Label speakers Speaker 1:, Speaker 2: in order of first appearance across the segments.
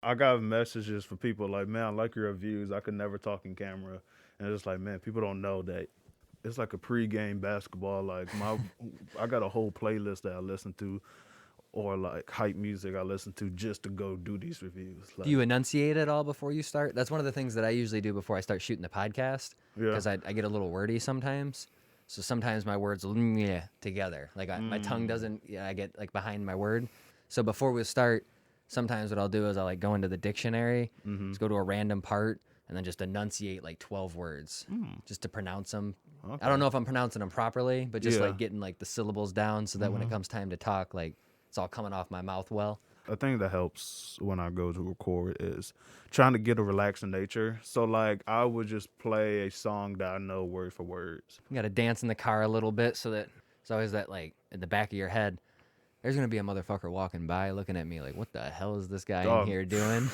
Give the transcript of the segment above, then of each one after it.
Speaker 1: I got messages for people like, man, I like your reviews. I could never talk in camera, and it's like, man, people don't know that it's like a pregame basketball. Like I got a whole playlist that I listen to, or like hype music I listen to just to go do these reviews.
Speaker 2: Do you
Speaker 1: Like,
Speaker 2: enunciate at all before you start? That's one of the things that I usually do before I start shooting the podcast
Speaker 1: yeah,
Speaker 2: because I get a little wordy sometimes. So sometimes my words will yeah together. Like my tongue doesn't, I get like behind my word. So before we start, sometimes what I'll do is I'll like go into the dictionary, just go to a random part, and then just enunciate like 12 words just to pronounce them. I don't
Speaker 1: okay,
Speaker 2: know if I'm pronouncing them properly, but just
Speaker 1: yeah.
Speaker 2: like getting like the syllables down so that when it comes time to talk, like it's all coming off my mouth well.
Speaker 1: A thing that helps when I go to record is trying to get a relaxing nature. So like I would just play a song that I know word for words.
Speaker 2: You got to dance in the car a little bit so that it's always that like in the back of your head. There's gonna be a motherfucker walking by looking at me like, what the hell is this guy in
Speaker 1: Dog,
Speaker 2: here doing?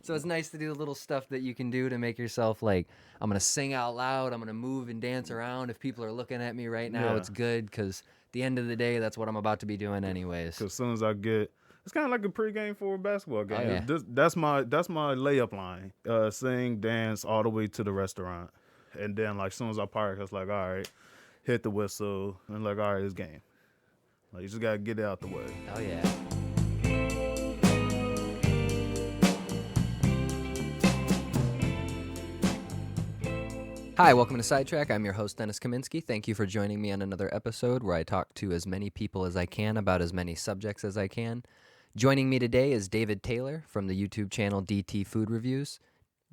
Speaker 2: So it's nice to do the little stuff that you can do to make yourself like, I'm gonna sing out loud, I'm gonna move and dance around. If people are looking at me right now,
Speaker 1: yeah.
Speaker 2: it's good because at the end of the day, that's what I'm about to be doing anyways.
Speaker 1: Because as soon as I get, it's kind of like a pregame for a basketball
Speaker 2: Oh
Speaker 1: game.
Speaker 2: yeah.
Speaker 1: That's my layup line. Sing, dance all the way to the restaurant, and then like as soon as I park, it's like all right, hit the whistle, and like all right, it's game. Like you just gotta get it out the way.
Speaker 2: Oh yeah. Hi, welcome to SideTrak'd. I'm your host, Dennis Kaminsky. Thank you for joining me on another episode where I talk to as many people as I can about as many subjects as I can. Joining me today is David Taylor from the YouTube channel DT Food Reviews.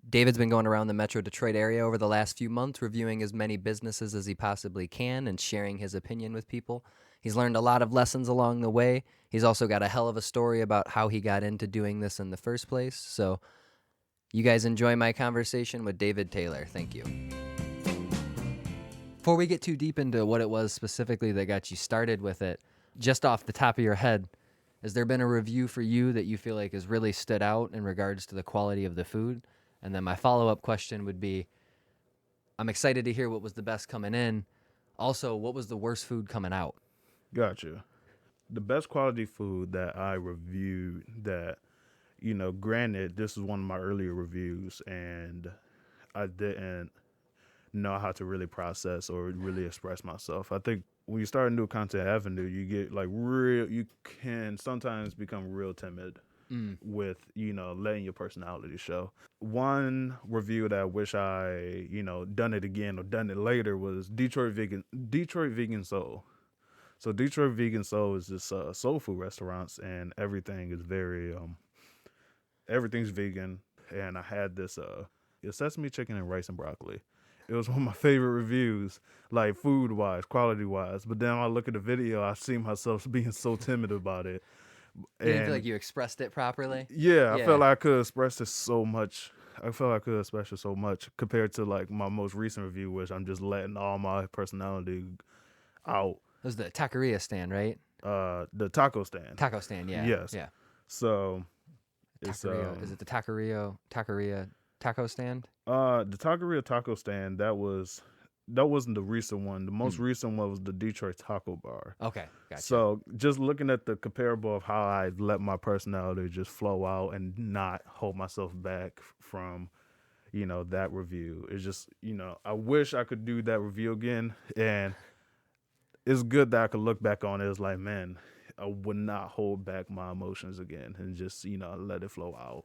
Speaker 2: David's been going around the Metro Detroit area over the last few months, reviewing as many businesses as he possibly can and sharing his opinion with people. He's learned a lot of lessons along the way. He's also got a hell of a story about how he got into doing this in the first place. So you guys enjoy my conversation with David Taylor. Thank you. Before we get too deep into what it was specifically that got you started with it, just off the top of your head, has there been a review for you that you feel like has really stood out in regards to the quality of the food? And then my follow-up question would be, I'm excited to hear what was the best coming in. Also, what was the worst food coming out?
Speaker 1: Gotcha. The best quality food that I reviewed that, granted, this is one of my earlier reviews, and I didn't know how to really process or really express myself. I think when you start a new content avenue, you get like you can sometimes become real timid with, letting your personality show. One review that I wish I, done it again or done it later was Detroit Vegan Soul. So Detroit Vegan Soul is this soul food restaurants, and everything's vegan. And I had this sesame chicken and rice and broccoli. It was one of my favorite reviews, like food wise, quality wise. But then I look at the video, I see myself being so timid about it.
Speaker 2: You didn't feel
Speaker 1: And
Speaker 2: like you expressed it properly?
Speaker 1: yeah, I felt
Speaker 2: Yeah.
Speaker 1: like I could express it so much. I felt like I could express it so much compared to like my most recent review, which I'm just letting all my personality out.
Speaker 2: It was the taqueria stand, right?
Speaker 1: The taco stand.
Speaker 2: Taco stand, yeah.
Speaker 1: Yes.
Speaker 2: Yeah.
Speaker 1: So it's
Speaker 2: Taqueria. Is it the taqueria taco stand?
Speaker 1: the taqueria taco stand that wasn't the recent one. The most recent one was the Detroit Taco Bar.
Speaker 2: Okay, gotcha.
Speaker 1: So just looking at the comparable of how I let my personality just flow out and not hold myself back from, that review. It's just, I wish I could do that review again. And it's good that I could look back on it. It's like, man, I would not hold back my emotions again and just, let it flow out.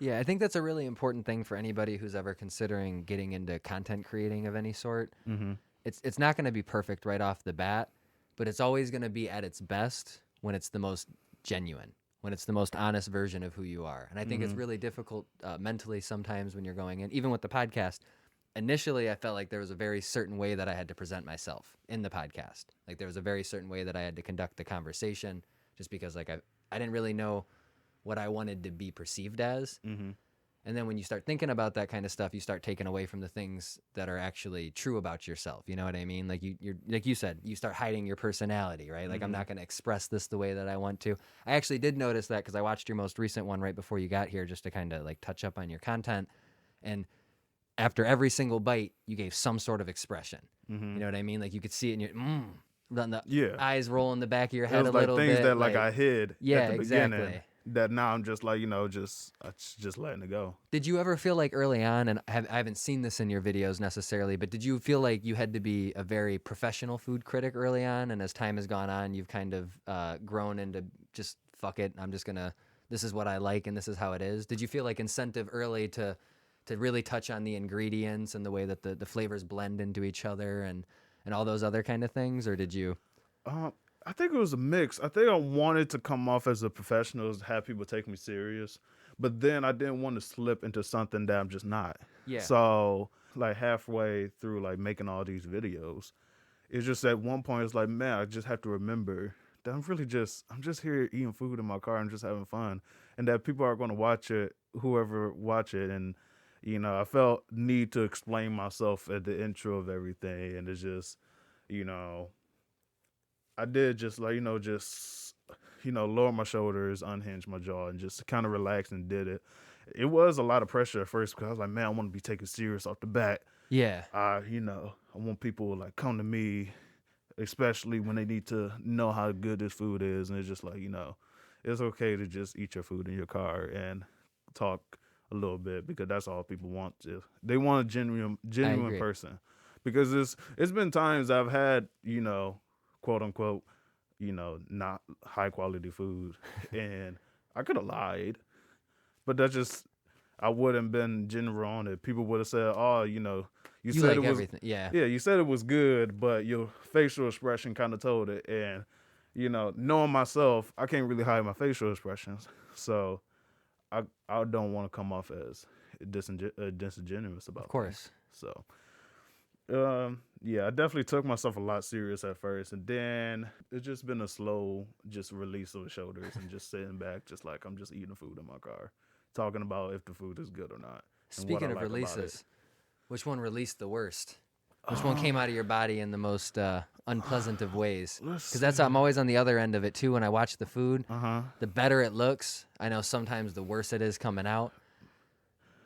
Speaker 2: Yeah, I think that's a really important thing for anybody who's ever considering getting into content creating of any sort.
Speaker 1: Mm-hmm.
Speaker 2: It's not going to be perfect right off the bat, but it's always going to be at its best when it's the most genuine, when it's the most honest version of who you are. And I think it's really difficult mentally sometimes when you're going in, even with the podcast. Initially, I felt like there was a very certain way that I had to present myself in the podcast. Like there was a very certain way that I had to conduct the conversation just because like I didn't really know what I wanted to be perceived as.
Speaker 1: Mm-hmm.
Speaker 2: And then when you start thinking about that kind of stuff, you start taking away from the things that are actually true about yourself. You know what I mean? Like you're like you said, you start hiding your personality, right? Like I'm not going to express this the way that I want to. I actually did notice that because I watched your most recent one right before you got here, just to kind of like touch up on your content. And after every single bite, you gave some sort of expression.
Speaker 1: Mm-hmm.
Speaker 2: You know what I mean? Like you could see it in your then the
Speaker 1: Yeah.
Speaker 2: eyes roll in the back of your
Speaker 1: It
Speaker 2: head
Speaker 1: was
Speaker 2: a
Speaker 1: like
Speaker 2: little
Speaker 1: things
Speaker 2: bit.
Speaker 1: that like I hid
Speaker 2: yeah,
Speaker 1: at the
Speaker 2: exactly.
Speaker 1: beginning. that now I'm just like, just letting it go.
Speaker 2: Did you ever feel like early on, and I haven't seen this in your videos necessarily, but did you feel like you had to be a very professional food critic early on, and as time has gone on, you've kind of grown into just fuck it, I'm just gonna, this is what I like, and this is how it is? Did you feel like incentive early to really touch on the ingredients and the way that the flavors blend into each other and all those other kind of things, or did you?
Speaker 1: Um, I think it was a mix. I think I wanted to come off as a professional, have people take me serious, but then I didn't want to slip into something that I'm just not.
Speaker 2: Yeah.
Speaker 1: So like halfway through like making all these videos, it's just at one point it's like, man, I just have to remember that I'm just here eating food in my car and just having fun, and that people are going to watch it, whoever watch it, and I felt need to explain myself at the intro of everything, and it's just, you know, I did just like just lower my shoulders, unhinge my jaw, and just kind of relax and did it. It was a lot of pressure at first because I was like, man, I want to be taken serious off the bat.
Speaker 2: Yeah.
Speaker 1: I want people to like come to me, especially when they need to know how good this food is, and it's just like it's okay to just eat your food in your car and talk a little bit because that's all people want. They want a
Speaker 2: I
Speaker 1: genuine
Speaker 2: agree.
Speaker 1: person, because it's been times I've had quote unquote not high quality food, and I could have lied, but that's just I wouldn't been general on it. People would have said, "Oh, you
Speaker 2: You
Speaker 1: said
Speaker 2: like
Speaker 1: it was,
Speaker 2: everything. Yeah.
Speaker 1: yeah, you said it was good, but your facial expression kind of told it." And knowing myself, I can't really hide my facial expressions, so I don't want to come off as disingenuous
Speaker 2: Of
Speaker 1: about things.
Speaker 2: course.
Speaker 1: So yeah, I definitely took myself a lot serious at first, and then it's just been a slow, just release of the shoulders and just sitting back, just like I'm just eating food in my car, talking about if the food is good or not and what I
Speaker 2: Speaking of
Speaker 1: like about it.
Speaker 2: releases, which one released the worst? Which one came
Speaker 1: Um,
Speaker 2: out of your body in the most unpleasant of ways?
Speaker 1: let's
Speaker 2: Because
Speaker 1: see.
Speaker 2: that's I'm always on the other end of it too. When I watch the food,
Speaker 1: Uh huh.
Speaker 2: the better it looks. I know sometimes the worse it is coming out.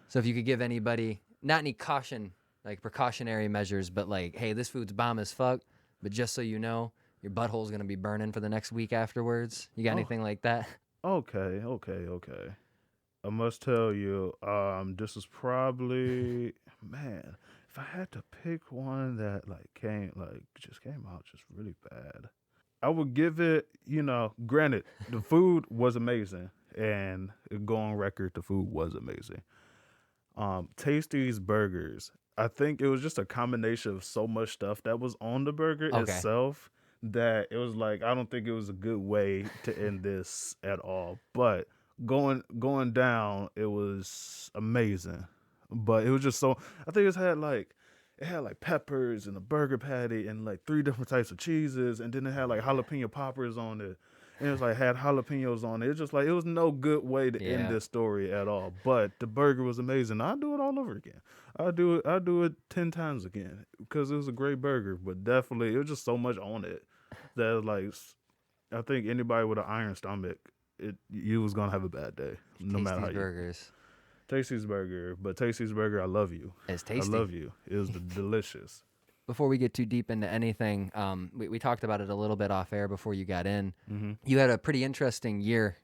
Speaker 2: So if you could give anybody not any caution, like precautionary measures, but like, hey, this food's bomb as fuck. But just so you know, your butthole's gonna be burning for the next week afterwards. You got
Speaker 1: Oh,
Speaker 2: anything like that?
Speaker 1: okay. I must tell you, this is probably, man. If I had to pick one that just came out just really bad, I would give it. Granted, the food was amazing, and go on record, the food was amazing. Tasty's burgers. I think it was just a combination of so much stuff that was on the burger
Speaker 2: Okay.
Speaker 1: itself that it was like I don't think it was a good way to end this at all. But going down, it was amazing. But it was just so I think it had like peppers and a burger patty and like three different types of cheeses, and then it had like jalapeno poppers on it, and it was like had jalapenos on it. It's just like it was no good way to end
Speaker 2: Yeah.
Speaker 1: this story at all. But the burger was amazing. I'd do it all over again. I'd do it 10 times again because it was a great burger. But definitely, it was just so much on it that like I think anybody with an iron stomach, you was gonna have a bad day no matter how
Speaker 2: Tasty's
Speaker 1: you.
Speaker 2: burgers.
Speaker 1: Tasty's burger, but Tasty's burger, I love you.
Speaker 2: It's
Speaker 1: I
Speaker 2: tasty.
Speaker 1: love you. It was delicious.
Speaker 2: Before we get too deep into anything, we talked about it a little bit off air before you got in.
Speaker 1: Mm-hmm.
Speaker 2: You had a pretty interesting year,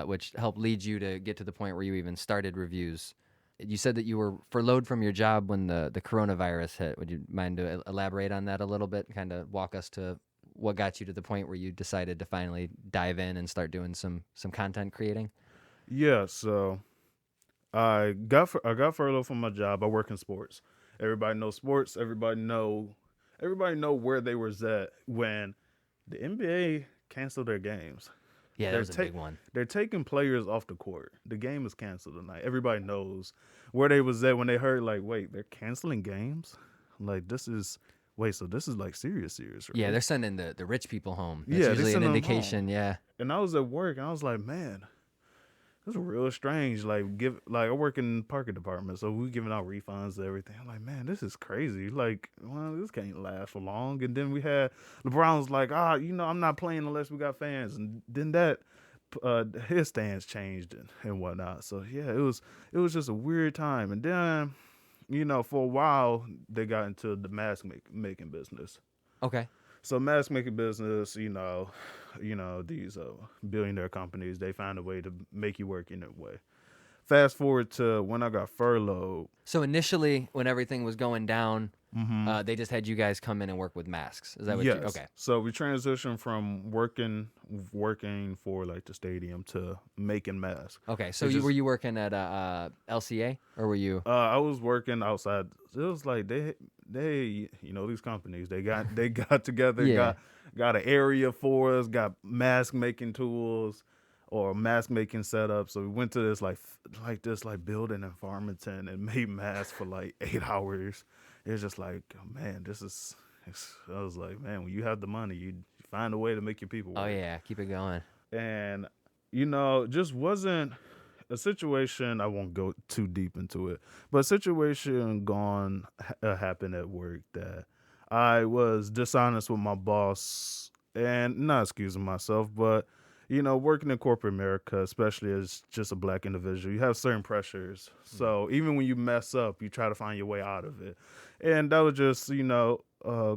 Speaker 2: which helped lead you to get to the point where you even started reviews. You said that you were furloughed from your job when the coronavirus hit. Would you mind to elaborate on that a little bit? Kind of walk us to what got you to the point where you decided to finally dive in and start doing some content creating?
Speaker 1: Yeah, so I got furloughed from my job. I work in sports. Everybody knows sports. Everybody know where they was at when the NBA canceled their games.
Speaker 2: Yeah, that
Speaker 1: They're
Speaker 2: was a
Speaker 1: ta-
Speaker 2: big one.
Speaker 1: they're taking players off the court. The game is canceled tonight. Everybody knows where they was at when they heard like, wait, they're canceling games. Like so this is like serious,
Speaker 2: Yeah,
Speaker 1: right?
Speaker 2: they're sending the rich people home. That's
Speaker 1: Yeah, they
Speaker 2: usually an
Speaker 1: sent them home.
Speaker 2: indication. Yeah.
Speaker 1: And I was at work and I was like, man, this is real strange. I work in the parking department, so we giving out refunds and everything. I'm like, man, this is crazy. Like, well, this can't last for long. And then we had LeBron was like, I'm not playing unless we got fans. And then his stance changed and whatnot. So yeah, it was just a weird time. And then for a while they got into the mask making business.
Speaker 2: Okay.
Speaker 1: So mask making business, these billionaire companies, they find a way to make you work in a way. Fast forward to when I got furloughed.
Speaker 2: So initially, when everything was going down,
Speaker 1: Mm-hmm.
Speaker 2: they just had you guys come in and work with masks. Is that what you?
Speaker 1: Yes.
Speaker 2: Okay.
Speaker 1: So we transitioned from working for like the stadium to making masks.
Speaker 2: Okay. So
Speaker 1: It
Speaker 2: were
Speaker 1: just
Speaker 2: you working at LCA or were you?
Speaker 1: I was working outside. It was like they these companies they got together,
Speaker 2: Yeah.
Speaker 1: got an area for us, got mask making tools or mask making setup. So we went to this like building in Farmington and made masks for like 8 hours. It was just like, man, I was like, man, when you have the money, you find a way to make your people
Speaker 2: Oh
Speaker 1: work.
Speaker 2: yeah. Keep it going.
Speaker 1: And just wasn't a situation. I won't go too deep into it, but a situation happened at work that I was dishonest with my boss, and not excusing myself, but working in corporate America, especially as just a black individual, you have certain pressures.
Speaker 2: Mm.
Speaker 1: So even when you mess up, you try to find your way out of it, and that was just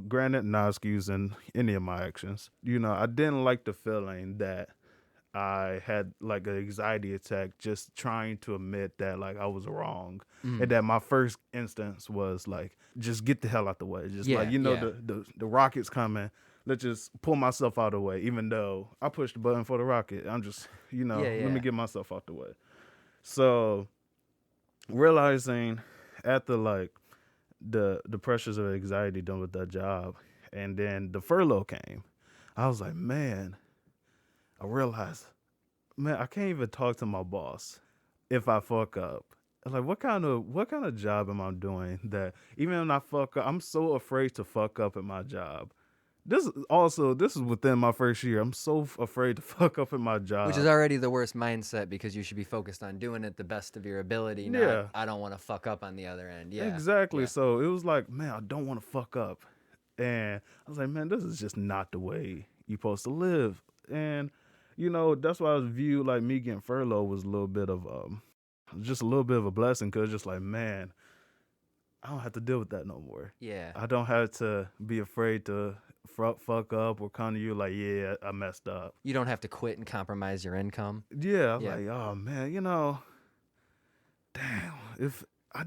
Speaker 1: granted, not excusing any of my actions. I didn't like the feeling that I had like an anxiety attack just trying to admit that like I was wrong, and
Speaker 2: Mm.
Speaker 1: that my first instance was like just get the hell out the way. Just like
Speaker 2: Yeah. Yeah.
Speaker 1: the rocket's coming. Let's just pull myself out of the way, even though I pushed the button for the rocket. I'm just
Speaker 2: Yeah.
Speaker 1: let me
Speaker 2: Yeah.
Speaker 1: get myself out the way. So realizing after like the pressures of anxiety done with that job, and then the furlough came, I was like, man, I realized, man, I can't even talk to my boss if I fuck up. Like, what kind of job am I doing that even when I fuck up, I'm so afraid to fuck up at my job. This is within my first year. I'm so afraid to fuck up at my
Speaker 2: Which is
Speaker 1: job.
Speaker 2: already the worst mindset because you should be focused on doing it the best of your ability, not
Speaker 1: Yeah,
Speaker 2: I don't want to fuck up on the other end. Yeah.
Speaker 1: exactly.
Speaker 2: Yeah.
Speaker 1: So it was like, man, I don't want to fuck up, and I was like, man, this is just not the way you're supposed to live. And that's why I was viewed like me getting furloughed was a little bit of just a little bit of a blessing, because just like, man, I don't have to deal with that no more.
Speaker 2: Yeah.
Speaker 1: I don't have to be afraid to fuck up or come to you like, yeah, I messed up.
Speaker 2: You don't have to quit and compromise your income.
Speaker 1: Yeah, I'm
Speaker 2: Yeah.
Speaker 1: like, oh man, damn, if I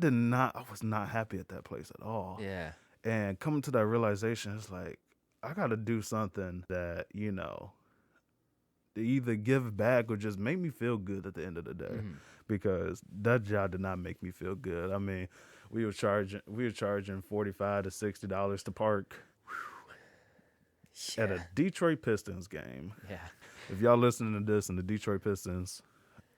Speaker 1: was not happy at that place at all.
Speaker 2: Yeah.
Speaker 1: And coming to that realization, it's like, I got to do something that, to either give back or just make me feel good at the end of the day,
Speaker 2: Mhm.
Speaker 1: because that job did not make me feel good. I mean, we were charging $45 to $60 to park at a
Speaker 2: Yeah.
Speaker 1: Detroit Pistons game.
Speaker 2: Yeah.
Speaker 1: If y'all listening to this and the Detroit Pistons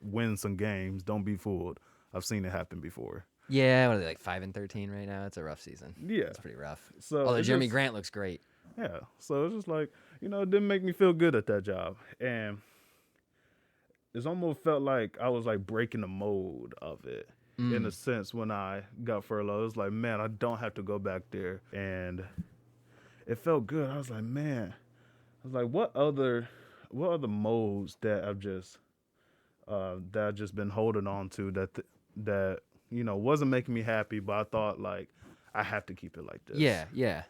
Speaker 1: win some games, don't be fooled. I've seen it happen before.
Speaker 2: Yeah. What are they, like 5-13 right now? It's a rough season.
Speaker 1: Yeah.
Speaker 2: It's pretty rough.
Speaker 1: So
Speaker 2: Although
Speaker 1: it
Speaker 2: Jeremy
Speaker 1: just
Speaker 2: Grant looks great.
Speaker 1: yeah. So it's just like, it didn't make me feel good at that job. And it's almost felt like I was like breaking the mold of it, in a
Speaker 2: Mm.
Speaker 1: sense. When I got furloughed, it was like, man, I don't have to go back there. And it felt good. I was like, man, I was like, what other molds that I've just been holding on to that wasn't making me happy, but I thought like I have to keep it like this.
Speaker 2: Yeah. Yeah.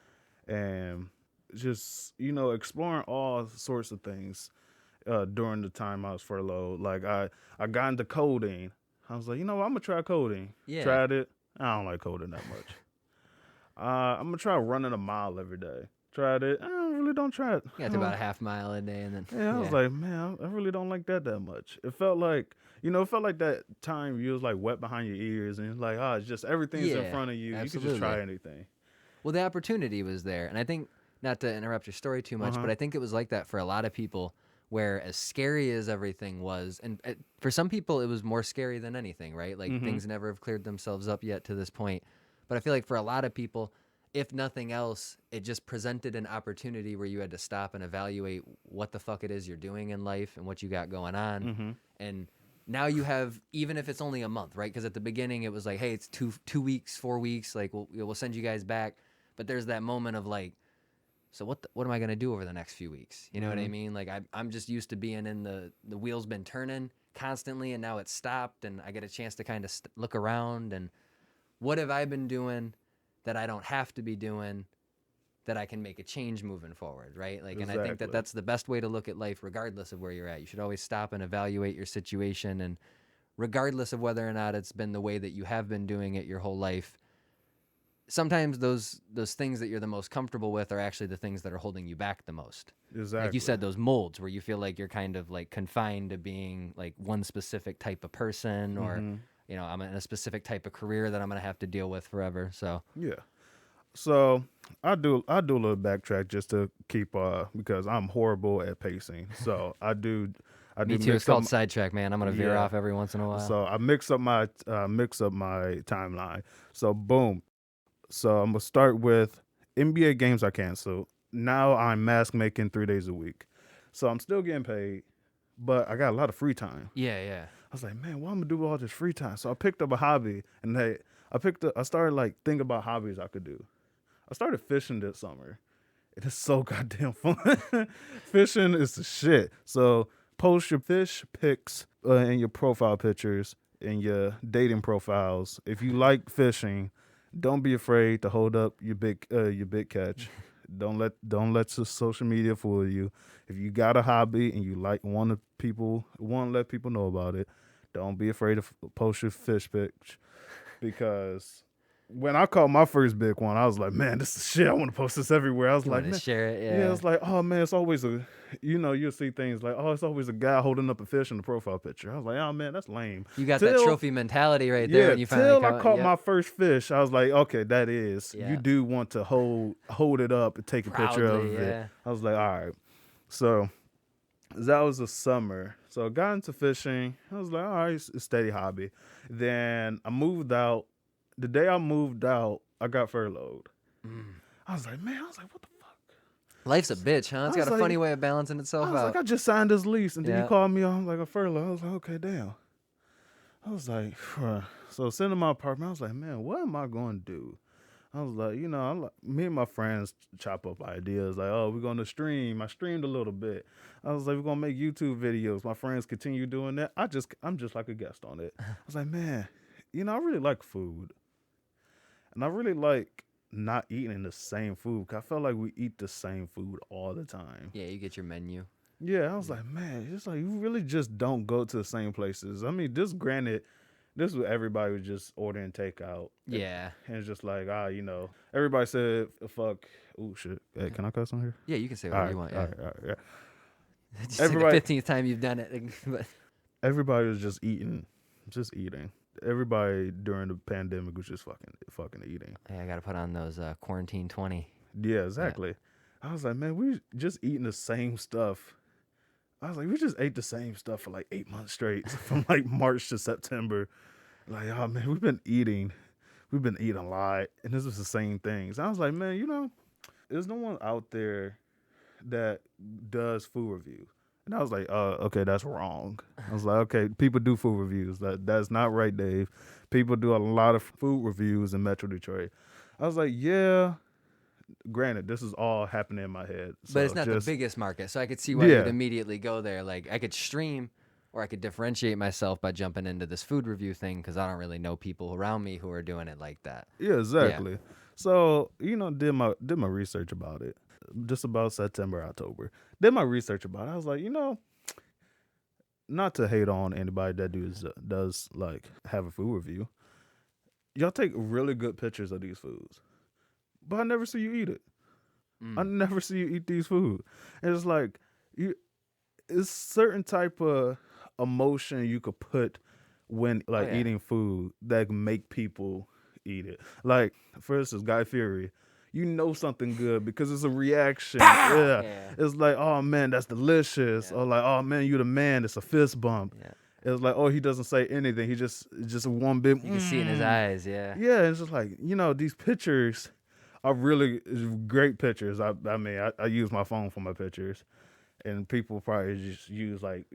Speaker 1: And just exploring all sorts of things during the time I was furloughed. Like I got into coding. I was like, I'm gonna try coding.
Speaker 2: Yeah.
Speaker 1: Tried it. I don't like coding that much. I'm gonna try running a mile every day. Tried it. I really don't try it.
Speaker 2: You got to about a half mile a day and then,
Speaker 1: Yeah, I was
Speaker 2: yeah.
Speaker 1: like, man, I really don't like that much. It felt like, that time you was like wet behind your ears, and it's like, oh, it's just everything's in
Speaker 2: Yeah.
Speaker 1: front of you. You could just
Speaker 2: Absolutely.
Speaker 1: try anything.
Speaker 2: Well, the opportunity was there. And I think, not to interrupt your story too much,
Speaker 1: Uh huh.
Speaker 2: but I think it was like that for a lot of people, where as scary as everything was, and for some people, it was more scary than anything, right? Like
Speaker 1: Mhm.
Speaker 2: things never have cleared themselves up yet to this point. But I feel like for a lot of people, if nothing else, it just presented an opportunity where you had to stop and evaluate what the fuck it is you're doing in life and what you got going on.
Speaker 1: Mhm.
Speaker 2: And now you have, even if it's only a month, right? Because at the beginning it was like, hey, it's 2 weeks, 4 weeks, like we'll send you guys back. But there's that moment of like, so what am I gonna do over the next few weeks? You know what I
Speaker 1: Mhm.
Speaker 2: mean? Like I'm just used to being in the wheels been turning constantly, and now it's stopped, and I get a chance to kind of look around and what have I been doing that I don't have to be doing that I can make a change moving forward, right? Like, and I think that
Speaker 1: Exactly.
Speaker 2: that's the best way to look at life, regardless of where you're at. You should always stop and evaluate your situation, and regardless of whether or not it's been the way that you have been doing it your whole life, sometimes those things that you're the most comfortable with are actually the things that are holding you back the most. Like you
Speaker 1: Exactly.
Speaker 2: said, those molds where you feel like you're kind of like confined to being like one specific type of person, or
Speaker 1: Mm-hmm.
Speaker 2: I'm in a specific type of career that I'm going to have to deal with forever. So
Speaker 1: Yeah. So I do a little backtrack just to keep because I'm horrible at pacing. So I do
Speaker 2: me too. It's
Speaker 1: mix up.
Speaker 2: called SideTrak'd, man. I'm going to veer
Speaker 1: Yeah.
Speaker 2: off every once in a while.
Speaker 1: So I mix up my timeline. So boom. So I'm gonna start with NBA games I canceled. Now I'm mask making 3 days a week. So I'm still getting paid, but I got a lot of free time.
Speaker 2: Yeah, yeah.
Speaker 1: I was like, man, what I'm gonna do with all this free time? So I picked up a hobby, and I started like thinking about hobbies I could do. I started fishing this summer. It is so goddamn fun. Fishing is the shit. So post your fish pics in your profile pictures, in your dating profiles. If you like fishing, don't be afraid to hold up your big catch. Don't let the social media fool you. If you got a hobby and you want to let people know about it, don't be afraid to post your fish pics, because when I caught my first big one, I was like, man, this is shit. I want to post this everywhere. I was
Speaker 2: You
Speaker 1: like,
Speaker 2: want to
Speaker 1: man,
Speaker 2: share it?
Speaker 1: yeah,
Speaker 2: Yeah.
Speaker 1: it's like, oh man, it's always you'll see things like, oh, it's always a guy holding up a fish in the profile picture. I was like, oh man, that's lame.
Speaker 2: You got that
Speaker 1: Till
Speaker 2: trophy mentality right there
Speaker 1: yeah,
Speaker 2: when you finally
Speaker 1: till I
Speaker 2: caught.
Speaker 1: caught
Speaker 2: Yep.
Speaker 1: my first fish, I was like, okay, you
Speaker 2: Yeah.
Speaker 1: do want to hold it up and take a picture
Speaker 2: Proudly,
Speaker 1: of it.
Speaker 2: yeah.
Speaker 1: I was like, all right. So that was the summer. So I got into fishing. I was like, all right, it's a steady hobby. Then I moved out. The day I moved out, I got furloughed.
Speaker 2: Mm.
Speaker 1: I was like, man, what the fuck?
Speaker 2: Life's a bitch, huh?
Speaker 1: I
Speaker 2: It's
Speaker 1: was
Speaker 2: got a
Speaker 1: like,
Speaker 2: funny way of balancing itself out.
Speaker 1: I just signed this lease, and then you
Speaker 2: Yeah.
Speaker 1: called me on like a furlough. I was like, okay, damn. I was like, huh. So sitting in my apartment, I was like, man, what am I going to do? I was like, me and my friends chop up ideas like, oh, we're going to stream. I streamed a little bit. I was like, we're going to make YouTube videos. My friends continue doing that. I'm just like a guest on it. I was like, man, I really like food. And I really like not eating the same food, 'cause I felt like we eat the same food all the time.
Speaker 2: Yeah, you get your menu.
Speaker 1: Yeah, I was
Speaker 2: Yeah.
Speaker 1: like, man, it's like you really just don't go to the same places. I mean, this was everybody was just ordering takeout.
Speaker 2: Yeah.
Speaker 1: And it's just like, everybody said, fuck. Oh, shit. Hey, can I cuss on here?
Speaker 2: Yeah, you can say
Speaker 1: All
Speaker 2: whatever
Speaker 1: right,
Speaker 2: you want.
Speaker 1: all
Speaker 2: Yeah.
Speaker 1: right, all right, yeah.
Speaker 2: Just like the
Speaker 1: Everybody,
Speaker 2: 15th time you've done it. But
Speaker 1: everybody was just eating. Just eating. Everybody during the pandemic was just fucking eating.
Speaker 2: hey, I got to put on those quarantine 20.
Speaker 1: Yeah, exactly. I was like, man, we just eating the same stuff. I was like, we just ate the same stuff for like 8 months straight, from like March to September. Like, oh man, we've been eating a lot, and this was the same things. I was like, man, there's no one out there that does food reviews. And I was like, okay, that's wrong. I was like, okay, people do food reviews. That's not right, Dave. People do a lot of food reviews in Metro Detroit. I was like, yeah. Granted, this is all happening in my head.
Speaker 2: But
Speaker 1: So
Speaker 2: it's not the
Speaker 1: just
Speaker 2: biggest market, so I could see why you'd
Speaker 1: yeah,
Speaker 2: immediately go there. Like, I could stream, or I could differentiate myself by jumping into this food review thing because I don't really know people around me who are doing it like that.
Speaker 1: yeah,
Speaker 2: Yeah.
Speaker 1: exactly. So did my research about it. Just about September, October. Did my research about it. I was like, not to hate on anybody that does like have a food review. Y'all take really good pictures of these foods, but I never see you eat it. I
Speaker 2: Mm.
Speaker 1: never see you eat these food. And it's like you, it's certain type of emotion you could put when
Speaker 2: Oh,
Speaker 1: like
Speaker 2: yeah.
Speaker 1: eating food that can make people eat it. Like for instance, Guy Fieri. You know something good because it's a reaction. Yeah.
Speaker 2: Yeah.
Speaker 1: It's like, oh man, that's delicious.
Speaker 2: Yeah.
Speaker 1: Or like, oh man, you the man. It's a fist bump.
Speaker 2: Yeah.
Speaker 1: It's like, oh, he doesn't say anything. He just one big.
Speaker 2: You can see it in his eyes. Yeah.
Speaker 1: Yeah, it's just like these pictures are really great pictures. I mean, I use my phone for my pictures, and people probably just use like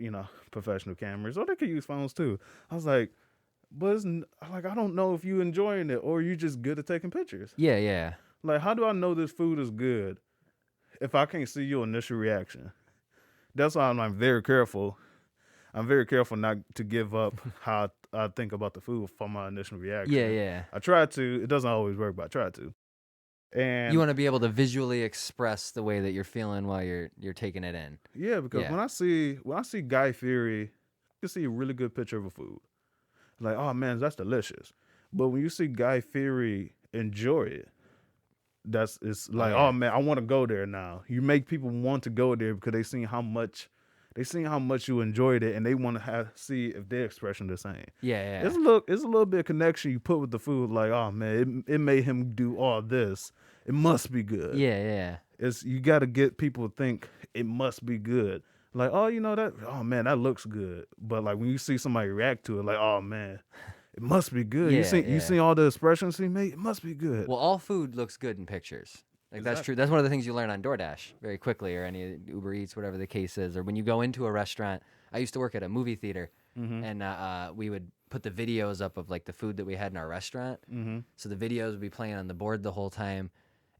Speaker 1: professional cameras, or they could use phones too. I was like, but like I don't know if you enjoying it or you just good at taking pictures.
Speaker 2: Yeah. Yeah.
Speaker 1: Like, how do I know this food is good if I can't see your initial reaction? That's why I'm very careful. I'm very careful not to give up how I think about the food from my initial reaction.
Speaker 2: Yeah. Yeah.
Speaker 1: I try to. It doesn't always work, but I try to.
Speaker 2: You
Speaker 1: And
Speaker 2: want to be able to visually express the way that you're feeling while you're taking it in.
Speaker 1: yeah, because
Speaker 2: Yeah.
Speaker 1: when I see Guy Fieri, you can see a really good picture of a food. Like, oh man, that's delicious. But when you see Guy Fieri enjoy it, it's
Speaker 2: Oh
Speaker 1: like, oh
Speaker 2: yeah.
Speaker 1: man, I want to go there now. You make people want to go there because they seen how much you enjoyed it, and they want to see if their expression the same.
Speaker 2: Yeah,
Speaker 1: It's
Speaker 2: yeah.
Speaker 1: a little bit of connection you put with the food. Like, oh man, it made him do all this. It must be good.
Speaker 2: Yeah, yeah.
Speaker 1: It's you got to get people to think it must be good. Like, oh, that. Oh man, that looks good. But like when you see somebody react to it, like, oh man, it must be good. You
Speaker 2: Yeah,
Speaker 1: see, you
Speaker 2: yeah.
Speaker 1: see all the expressions he made. It must be good.
Speaker 2: Well, all food looks good in pictures. Like that's true.
Speaker 1: Exactly.
Speaker 2: That's one of the things you learn on DoorDash very quickly, or any Uber Eats, whatever the case is, or when you go into a restaurant. I used to work at a movie theater,
Speaker 1: Mm-hmm.
Speaker 2: and we would put the videos up of like the food that we had in our restaurant.
Speaker 1: Mm-hmm.
Speaker 2: So the videos would be playing on the board the whole time,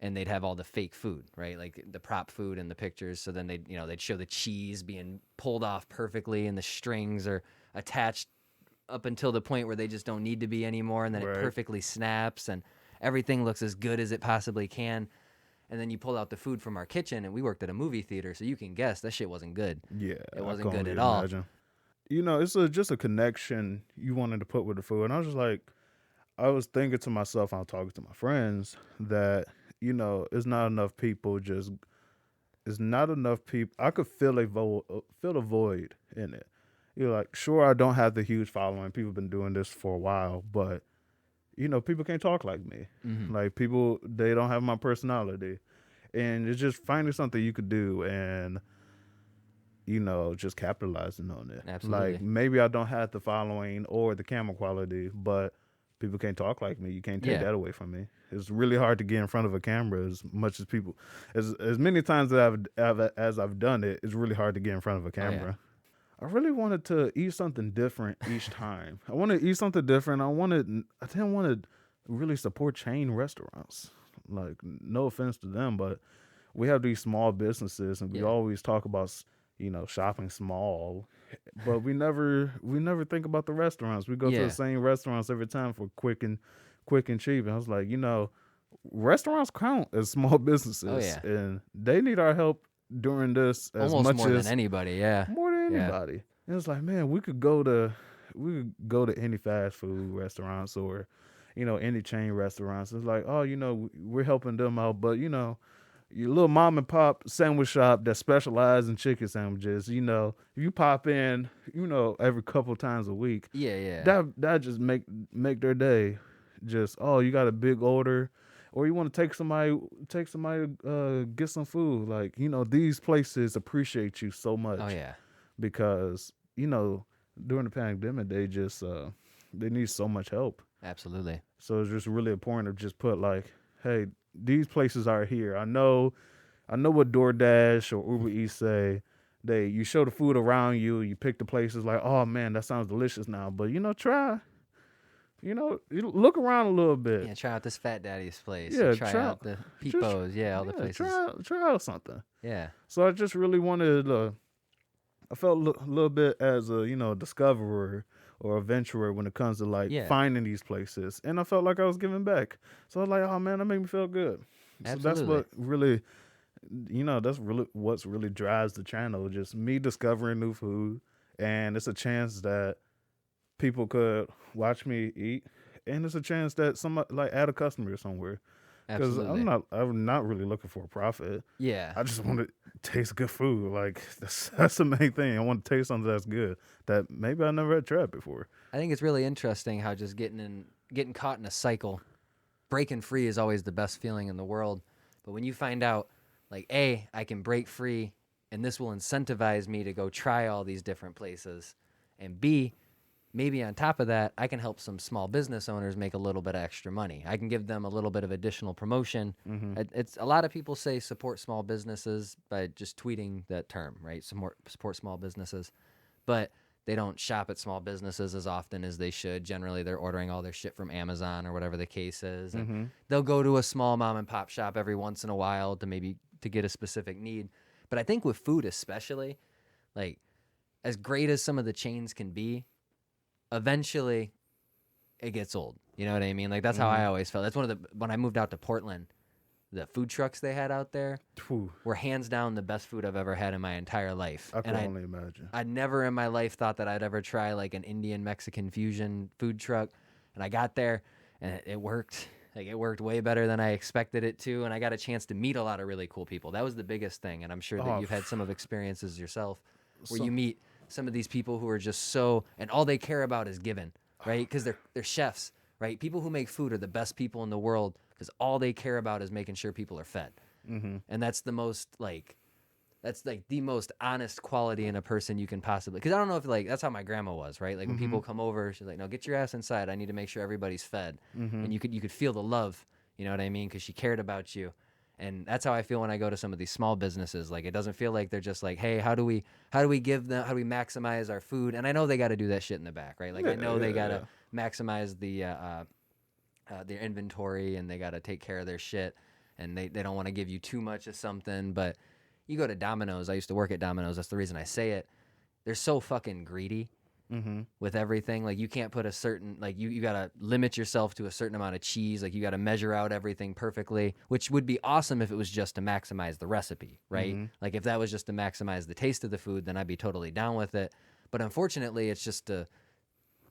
Speaker 2: and they'd have all the fake food, right? Like the prop food in the pictures. So then they'd show the cheese being pulled off perfectly, and the strings are attached up until the point where they just don't need to be anymore, and then it
Speaker 1: Right.
Speaker 2: perfectly snaps, and everything looks as good as it possibly can. And then you pull out the food from our kitchen, and we worked at a movie theater, so you can guess that shit wasn't good.
Speaker 1: Yeah,
Speaker 2: It
Speaker 1: I
Speaker 2: wasn't
Speaker 1: can
Speaker 2: good
Speaker 1: only
Speaker 2: at all.
Speaker 1: imagine. Just a connection you wanted to put with the food, and I was just like, I was thinking to myself, I'm talking to my friends that it's not enough people. It's not enough people. I could feel a void in it. You're like, sure, I don't have the huge following. People have been doing this for a while, but people can't talk like me.
Speaker 2: Hmm.
Speaker 1: Like people, they don't have my personality, and it's just finding something you could do and just capitalizing on it. Like
Speaker 2: Absolutely.
Speaker 1: maybe I don't have the following or the camera quality, but people can't talk like me. You can't take
Speaker 2: Yeah.
Speaker 1: that away from me. It's really hard to get in front of a camera as much as people, as many times that I've done it. It's really hard to get in front of a
Speaker 2: Oh yeah.
Speaker 1: camera. I really wanted to eat something different each time. I wanted to eat something different. I didn't want to really support chain restaurants. Like, no offense to them, but we have these small businesses, and we
Speaker 2: Yeah.
Speaker 1: always talk about shopping small, but we never think about the restaurants. We go to the
Speaker 2: Yeah.
Speaker 1: same restaurants every time for quick and cheap. And I was like, restaurants count as small
Speaker 2: Oh
Speaker 1: businesses,
Speaker 2: yeah.
Speaker 1: and they need our help during this as
Speaker 2: Almost
Speaker 1: much
Speaker 2: more than
Speaker 1: as
Speaker 2: anybody. Yeah.
Speaker 1: more than
Speaker 2: Yeah.
Speaker 1: anybody. And it's like, man, we could go to any fast food restaurants or any chain restaurants. It's like, oh, we're helping them out, but your little mom and pop sandwich shop that specialize in chicken sandwiches, if you pop in, every couple times a week,
Speaker 2: Yeah. Yeah.
Speaker 1: that just make their day. Just, oh, you got a big order, or you want to take somebody get some food. Like, these places appreciate you so
Speaker 2: Oh
Speaker 1: much
Speaker 2: yeah.
Speaker 1: because during the pandemic they need so much help.
Speaker 2: Absolutely.
Speaker 1: So it's just really important to just put like, hey, these places are here. I know what DoorDash or Uber Eats say. You show the food around you, you pick the places like, oh man, that sounds delicious now. But try, you look around a little bit.
Speaker 2: Yeah. Try out this Fat Daddy's place. Or
Speaker 1: Yeah,
Speaker 2: try
Speaker 1: try,
Speaker 2: out the
Speaker 1: just
Speaker 2: Peepos. Yeah. All the
Speaker 1: yeah,
Speaker 2: places.
Speaker 1: try out something.
Speaker 2: Yeah.
Speaker 1: So I just really wanted. I felt a little bit as a discoverer or a venturer when it comes to like
Speaker 2: Yeah.
Speaker 1: finding these places, and I felt like I was giving back. So I was like, oh man, that made me feel good. So that's
Speaker 2: Absolutely.
Speaker 1: what really, that's really what's really drives the channel. Just me discovering new food, and it's a chance that people could watch me eat, and it's a chance that somebody like add a customer somewhere. Because
Speaker 2: Absolutely.
Speaker 1: I'm not really looking for a profit.
Speaker 2: Yeah.
Speaker 1: I just want to taste good food. Like that's the main thing. I want to taste something that's good that maybe I never had tried before.
Speaker 2: I think it's really interesting how just getting caught in a cycle, breaking free is always the best feeling in the world. But when you find out, like, A, I can break free, and this will incentivize me to go try all these different places, and B, maybe on top of that, I can help some small business owners make a little bit of extra money. I can give them a little bit of additional promotion.
Speaker 1: Mm-hmm.
Speaker 2: It's a lot of people say support small businesses by just tweeting that term, right? Support small businesses, but they don't shop at small businesses as often as they should. Generally, they're ordering all their shit from Amazon or whatever the case is, and
Speaker 1: Mm-hmm.
Speaker 2: they'll go to a small mom and pop shop every once in a while to get a specific need. But I think with food especially, like as great as some of the chains can be, eventually it gets old. You know what I mean? Like that's how
Speaker 1: Mm-hmm.
Speaker 2: I always felt. That's when I moved out to Portland, the food trucks they had out there
Speaker 1: Phew,
Speaker 2: were hands down the best food I've ever had in my entire life.
Speaker 1: I
Speaker 2: And
Speaker 1: can only imagine.
Speaker 2: I never in my life thought that I'd ever try like an Indian Mexican fusion food truck. And I got there and it worked. Like it worked way better than I expected it to. And I got a chance to meet a lot of really cool people. That was the biggest thing. And I'm sure that
Speaker 1: Oh,
Speaker 2: you've had some of experiences yourself where
Speaker 1: so
Speaker 2: you meet some of these people who are just so, and all they care about is giving, right? Because they're chefs, right? People who make food are the best people in the world because all they care about is making sure people are fed.
Speaker 1: mm-hmm.
Speaker 2: And that's like the most honest quality in a person you can possibly, because I don't know if like that's how my grandma was, right? Like when
Speaker 1: Mm-hmm.
Speaker 2: people come over, she's like, no, get your ass inside, I need to make sure everybody's fed.
Speaker 1: Mm-hmm.
Speaker 2: And you could feel the love, you know what I mean, because she cared about you. And that's how I feel when I go to some of these small businesses. Like it doesn't feel like they're just like, hey, how do we give them, how do we maximize our food? And I know they got to do that shit in the back, right? Like I
Speaker 1: Yeah,
Speaker 2: know they
Speaker 1: yeah,
Speaker 2: got
Speaker 1: yeah.
Speaker 2: to maximize their inventory, and they got to take care of their shit, and they don't want to give you too much of something. But you go to Domino's, I used to work at Domino's, that's the reason I say it. They're so fucking greedy
Speaker 1: Mm-hmm.
Speaker 2: with everything. Like you can't put a certain, like you got to limit yourself to a certain amount of cheese. Like you got to measure out everything perfectly, which would be awesome if it was just to maximize the recipe, right?
Speaker 1: Mm-hmm.
Speaker 2: Like if that was just to maximize the taste of the food, then I'd be totally down with it. But unfortunately, it's just to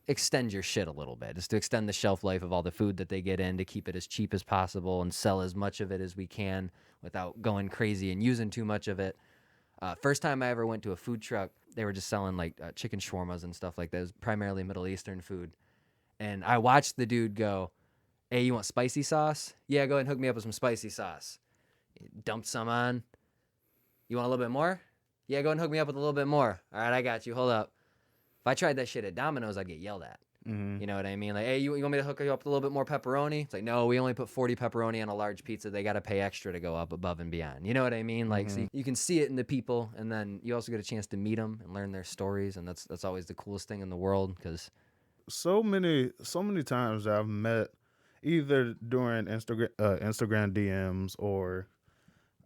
Speaker 2: extend your shit a little bit, just to extend the shelf life of all the food that they get in, to keep it as cheap as possible and sell as much of it as we can without going crazy and using too much of it. First time I ever went to a food truck, they were just selling like chicken shawarmas and stuff like that. It was primarily Middle Eastern food. And I watched the dude go, hey, you want spicy sauce? Yeah, go ahead and hook me up with some spicy sauce. He dumped some on. You want a little bit more? Yeah, go ahead and hook me up with a little bit more. All right, I got you. Hold up. If I tried that shit at Domino's, I'd get yelled at.
Speaker 1: Mm-hmm.
Speaker 2: You know what I mean? Like, hey, you want me to hook you up with a little bit more pepperoni? It's like, no, we only put 40 pepperoni on a large pizza. They got to pay extra to go up above and beyond. You know what I mean? Like, so
Speaker 1: Mm-hmm.
Speaker 2: you can see it in the people, and then you also get a chance to meet them and learn their stories, and that's always the coolest thing in the world. Because
Speaker 1: So many times I've met either during Instagram DMs or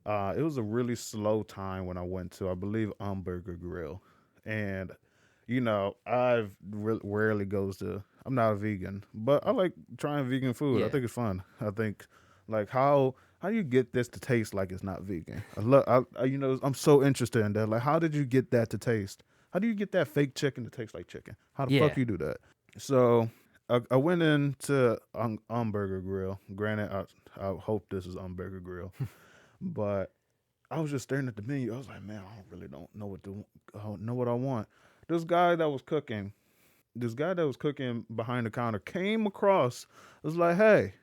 Speaker 1: it was a really slow time when I went to, I believe, Umburger Grill, and I've rarely goes to. I'm not a vegan, but I like trying vegan food. I
Speaker 2: yeah,
Speaker 1: think it's fun. I think like how you get this to taste like it's not vegan. I'm so interested in that. Like, how did you get that to taste? How do you get that fake chicken to taste like chicken? How the fuck
Speaker 2: yeah,
Speaker 1: you do that? So I went into Umburger Grill. Granted, I hope this is Umburger Grill, but I was just staring at the menu. I was like, man, don't know I don't know what I want. This guy that was cooking, this guy that was cooking behind the counter came across. Was like, hey,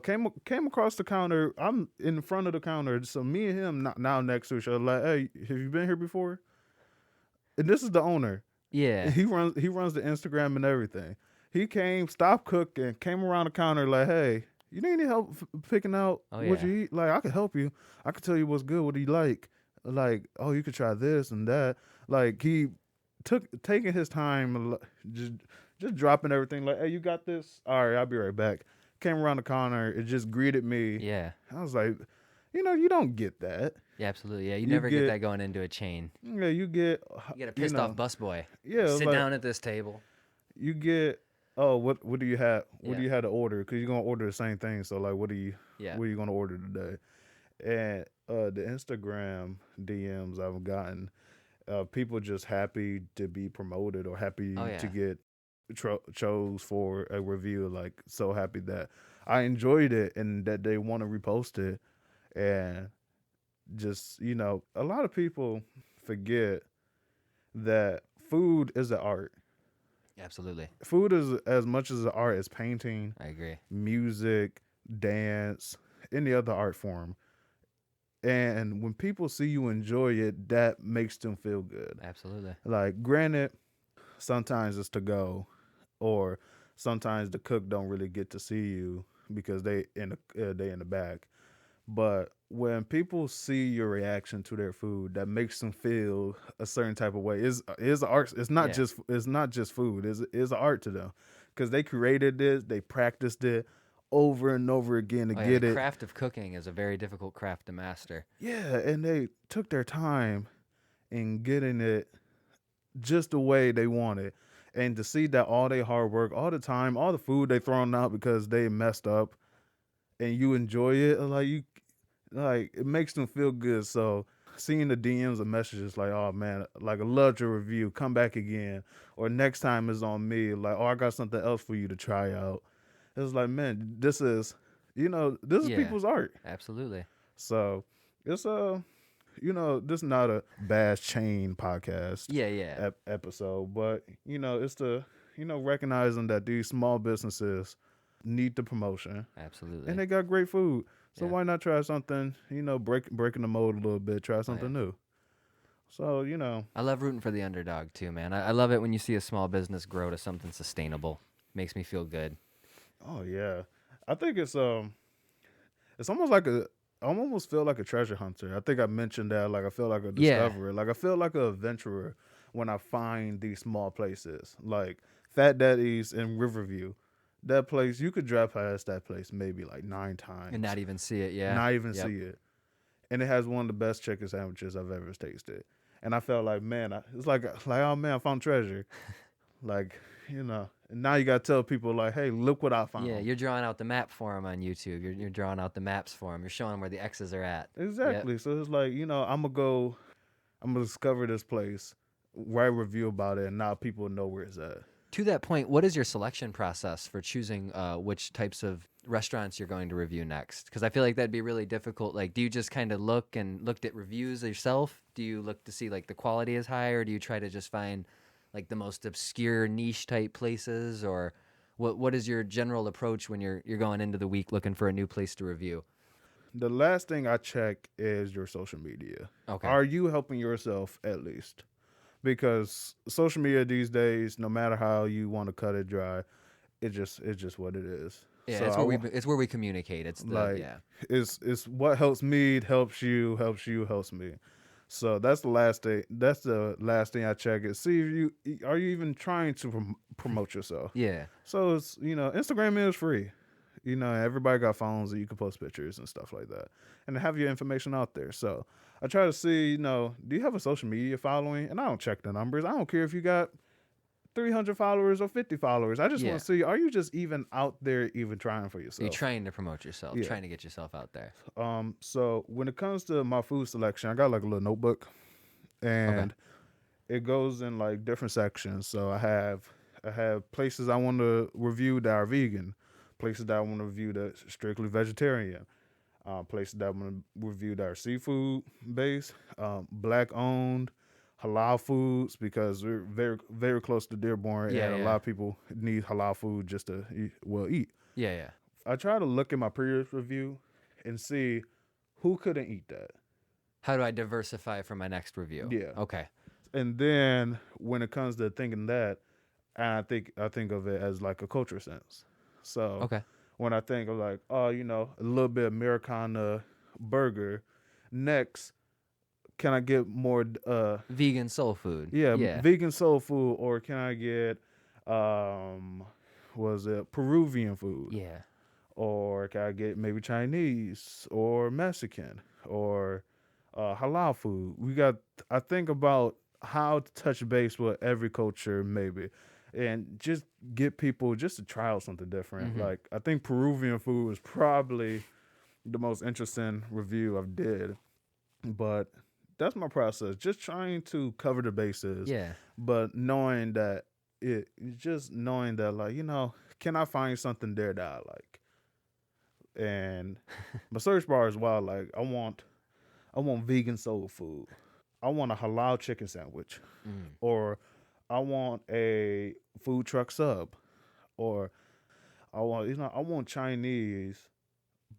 Speaker 1: came across the counter. I'm in front of the counter, so me and him now next to each other. Like, hey, have you been here before? And this is the owner.
Speaker 2: yeah.
Speaker 1: He runs the Instagram and everything. He came, stopped cooking, came around the counter like, hey, you need any help picking out
Speaker 2: Oh,
Speaker 1: what
Speaker 2: yeah.
Speaker 1: you eat? Like, I can help you. I can tell you what's good, what do you like. Like, oh, you could try this and that. Like, he taking his time, just dropping everything. Like, hey, you got this? All right, I'll be right back. Came around the corner, it just greeted me.
Speaker 2: Yeah.
Speaker 1: I was like, you don't get that.
Speaker 2: Yeah, absolutely. Yeah, you
Speaker 1: You
Speaker 2: never get
Speaker 1: get,
Speaker 2: that going into a chain.
Speaker 1: yeah, you get,
Speaker 2: You get a
Speaker 1: you
Speaker 2: pissed off
Speaker 1: know,
Speaker 2: busboy.
Speaker 1: yeah,
Speaker 2: Sit
Speaker 1: like
Speaker 2: down at this table.
Speaker 1: you get, oh, what do you have? What
Speaker 2: Yeah,
Speaker 1: do you have to order? Because you're gonna order the same thing. So like,
Speaker 2: yeah.
Speaker 1: what are you gonna order today? And the Instagram DMs I've gotten, people just happy to be promoted or
Speaker 2: Oh,
Speaker 1: happy to
Speaker 2: yeah.
Speaker 1: get chose for a review. Like, so happy that I enjoyed it and that they want to repost it. And just a lot of people forget that food is an art.
Speaker 2: Absolutely.
Speaker 1: Food is as much as an art as painting,
Speaker 2: I agree.
Speaker 1: music, dance, any other art form. And when people see you enjoy it, that makes them feel good.
Speaker 2: Absolutely.
Speaker 1: Like, granted, sometimes it's to go, or sometimes the cook don't really get to see you because they in the back. But when people see your reaction to their food, that makes them feel a certain type of way. Is art.
Speaker 2: Yeah.
Speaker 1: It's not just food. Is art to them because they created this. They practiced it over and over again to
Speaker 2: Oh, yeah. The
Speaker 1: get it.
Speaker 2: craft of cooking is a very difficult craft to master.
Speaker 1: Yeah, and they took their time in getting it just the way they wanted. And to see that all their hard work, all the time, all the food they thrown out because they messed up, and you enjoy it, like like it makes them feel good. So seeing the DMs and messages like, oh man, like I loved your review, come back again, or next time is on me. Like, oh, I got something else for you to try out. It's like, man, this is, this is
Speaker 2: Yeah,
Speaker 1: people's art.
Speaker 2: absolutely.
Speaker 1: So it's this is not a bash chain podcast
Speaker 2: Yeah, yeah,
Speaker 1: episode, but it's the recognizing that these small businesses need the promotion and
Speaker 2: absolutely.
Speaker 1: they got great food. So
Speaker 2: Yeah.
Speaker 1: why not try something? Breaking the mold a little bit. Try
Speaker 2: Oh yeah.
Speaker 1: something new. So
Speaker 2: I love rooting for the underdog too, man. I love it when you see a small business grow to something sustainable. Makes me feel good.
Speaker 1: oh yeah, I think it's almost like I almost feel like a treasure hunter. I think I mentioned that. Like I feel like a
Speaker 2: Yeah.
Speaker 1: discoverer. Like I feel like a adventurer when I find these small places, like Fat Daddy's in Riverview. That place you could drive past that place maybe like nine
Speaker 2: And
Speaker 1: times,
Speaker 2: not even see it. Yeah.
Speaker 1: not even
Speaker 2: Yep.
Speaker 1: see it, and it has one of the best chicken sandwiches I've ever tasted. And I felt like, man, it's like oh man, I found treasure. Like and now you gotta tell people like, hey, look what I
Speaker 2: Yeah,
Speaker 1: found.
Speaker 2: you're drawing out the map for him on YouTube. You're drawing out the maps for him. You're showing him where the X's are at. Yep.
Speaker 1: Exactly. So it's like I'm gonna discover this place, write a review about it, and now people know where it's at.
Speaker 2: To that point, what is your selection process for choosing which types of restaurants you're going to review next? Because I feel like that'd be really difficult. Like, do you just kind of looked at reviews yourself? Do you look to see like the quality is high, or do you try to just find like the most obscure niche type places, or what is your general approach when you're going into the week looking for a new place to review?
Speaker 1: The last thing I check is your social media.
Speaker 2: Okay.
Speaker 1: Are you helping yourself at least? Because social media these days, no matter how you want to cut it dry, it's just what it is.
Speaker 2: Yeah,
Speaker 1: So
Speaker 2: it's where we communicate. It's the
Speaker 1: like
Speaker 2: yeah.
Speaker 1: it's what helps me, it helps you, helps me. So that's the last thing. That's the last thing I check is see if you are you even trying to promote yourself.
Speaker 2: Yeah.
Speaker 1: So it's Instagram is free. Everybody got phones and you can post pictures and stuff like that, and have your information out there. So I try to see, do you have a social media following? And I don't check the numbers. I don't care if you got 300 followers or 50 followers. I just want
Speaker 2: Yeah.
Speaker 1: to see, are you just even out there, even trying for
Speaker 2: You're
Speaker 1: yourself?
Speaker 2: trying to promote yourself,
Speaker 1: Yeah.
Speaker 2: trying to get yourself out there.
Speaker 1: So when it comes to my food selection, I got like a little notebook,
Speaker 2: Okay.
Speaker 1: and it goes in like different sections. So I have places I want to review that are vegan, places that I want to review that are strictly vegetarian, places that I want to review that are seafood based, black owned, halal foods because we're very very close to Dearborn
Speaker 2: Yeah,
Speaker 1: and a
Speaker 2: yeah.
Speaker 1: lot of people need halal food just to eat.
Speaker 2: Yeah, yeah.
Speaker 1: I try to look at my previous review and see who couldn't eat that.
Speaker 2: How do I diversify for my next review?
Speaker 1: Yeah.
Speaker 2: Okay.
Speaker 1: And then when it comes to thinking that, I think of it as like a culture sense. So
Speaker 2: Okay.
Speaker 1: when I think of like, oh, a little bit of Americana burger, next, can I get more
Speaker 2: Vegan soul food.
Speaker 1: yeah,
Speaker 2: Yeah.
Speaker 1: vegan soul food, or can I get um was it Peruvian food?
Speaker 2: Yeah.
Speaker 1: Or can I get maybe Chinese or Mexican or halal food? I think about how to touch base with every culture, maybe, and just get people just to try out something different.
Speaker 2: Mhm.
Speaker 1: Like, I think Peruvian food was probably the most interesting review I've did, but that's my process. Just trying to cover the bases,
Speaker 2: Yeah.
Speaker 1: but knowing that, like, can I find something there that I like? And my search bar is wild. Like, I want vegan soul food. I want a halal chicken sandwich,
Speaker 2: Mm.
Speaker 1: or I want a food truck sub, or I want Chinese,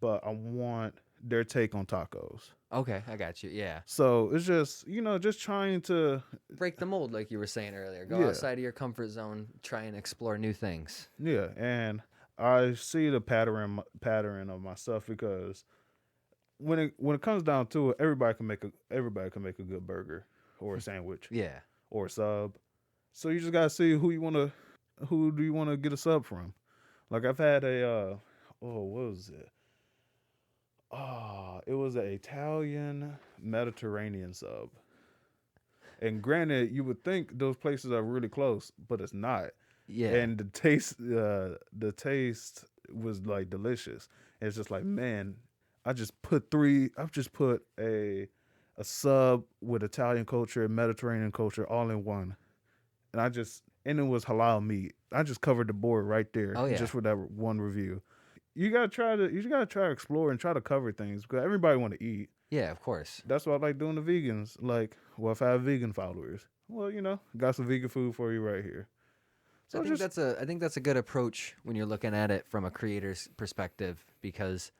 Speaker 1: but I want their take on tacos.
Speaker 2: Okay, I got you. Yeah.
Speaker 1: So it's just trying to,
Speaker 2: Break the mold like you were saying earlier. Go
Speaker 1: yeah,
Speaker 2: outside of your comfort zone, try and explore new things.
Speaker 1: yeah. And I see the pattern of myself because when it comes down to it, everybody can make a good burger or a sandwich
Speaker 2: Yeah.
Speaker 1: or a sub. So you just gotta see who do you want to get a sub from. Like I've had what was it? It was an Italian Mediterranean sub. And granted, you would think those places are really close, but it's not.
Speaker 2: Yeah.
Speaker 1: And the taste was like delicious. And it's just like, man, I've just put a sub with Italian culture and Mediterranean culture all in one, and it was halal meat. I just covered the board right there
Speaker 2: Oh yeah.
Speaker 1: just for that one review. You gotta try to explore and try to cover things because everybody want to eat.
Speaker 2: Yeah, of course.
Speaker 1: That's what I like doing to vegans. Like, well, if I have vegan followers, well, got some vegan food for you right here. So just
Speaker 2: I think that's a good approach when you're looking at it from a creator's perspective, because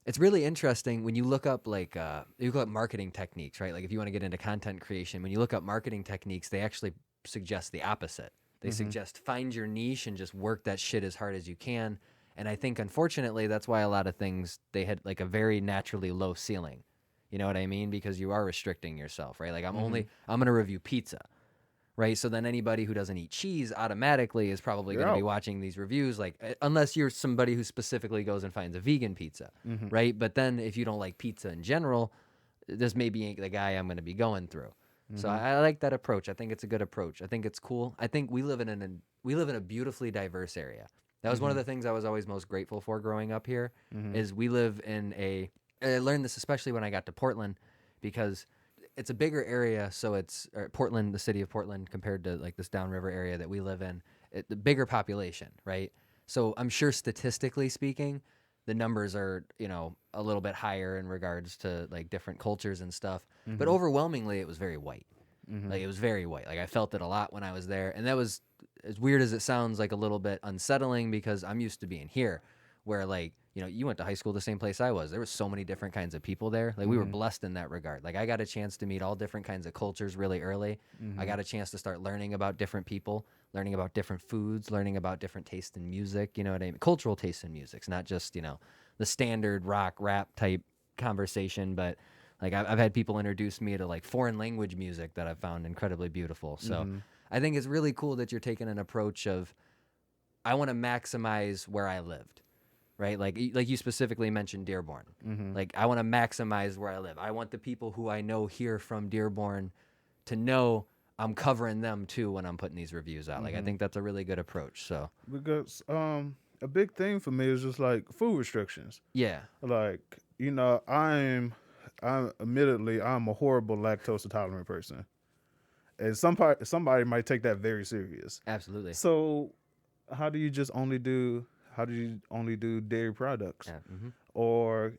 Speaker 2: it's really interesting when you look up you look up marketing techniques, right? Like if you want to get into content creation, when you look up marketing techniques, they actually suggest the opposite. They
Speaker 1: hmm
Speaker 2: suggest find your niche and just work that shit as hard as you can. And I think unfortunately that's why a lot of things they had like a very naturally low ceiling. You know what I mean? Because you are restricting yourself, right? Like
Speaker 1: hmm
Speaker 2: I'm going to review pizza, right? So then anybody who doesn't eat cheese automatically is probably
Speaker 1: you're
Speaker 2: going to be
Speaker 1: out.
Speaker 2: watching these reviews, like unless you're somebody who specifically goes and finds a vegan pizza,
Speaker 1: hmm
Speaker 2: right? But then if you don't like pizza in general, this maybe ain't the guy I'm going to be going through. So
Speaker 1: hmm
Speaker 2: I like that approach. I think it's a good approach. I think it's cool. I think we live in a beautifully diverse area. That was one of
Speaker 1: hmm
Speaker 2: the things I was always most grateful for growing up here.
Speaker 1: hmm
Speaker 2: Is we live in a. I learned this especially when I got to Portland, because it's a bigger area. So it's Portland, the city of Portland, compared to like this downriver area that we live in. The bigger population, right? So I'm sure statistically speaking, the numbers are a little bit higher in regards to like different cultures and stuff. But
Speaker 1: hmm
Speaker 2: overwhelmingly, it was very white.
Speaker 1: hmm
Speaker 2: Like it was very white. Like I felt it a lot when I was there, and that was as weird as it sounds, like a little bit unsettling because I'm used to being here, where like you went to high school the same place I was. There was so many different kinds of people there. Like we were
Speaker 1: hmm
Speaker 2: blessed in that regard. Like I got a chance to meet all different kinds of cultures really early. I
Speaker 1: hmm
Speaker 2: got a chance to start learning about different people, learning about different foods, learning about different tastes in music. You know what I mean? Cultural tastes in music, not just the standard rock rap type conversation, but like I've had people introduce me to like foreign language music that I've found incredibly beautiful. So
Speaker 1: hmm
Speaker 2: I think it's really cool that you're taking an approach of I want to maximize where I lived, right? Like you specifically mentioned Dearborn.
Speaker 1: hmm
Speaker 2: Like I want to maximize where I live. I want the people who I know here from Dearborn to know I'm covering them too when I'm putting these reviews out. Like I
Speaker 1: hmm
Speaker 2: think that's a really good approach. So
Speaker 1: because a big thing for me is just like food restrictions.
Speaker 2: yeah,
Speaker 1: Like I'm admittedly I'm a horrible lactose intolerant person, and somebody might take that very serious.
Speaker 2: absolutely.
Speaker 1: So how do you just only do how do you only do dairy products,
Speaker 2: Yeah. Mm-hmm.
Speaker 1: or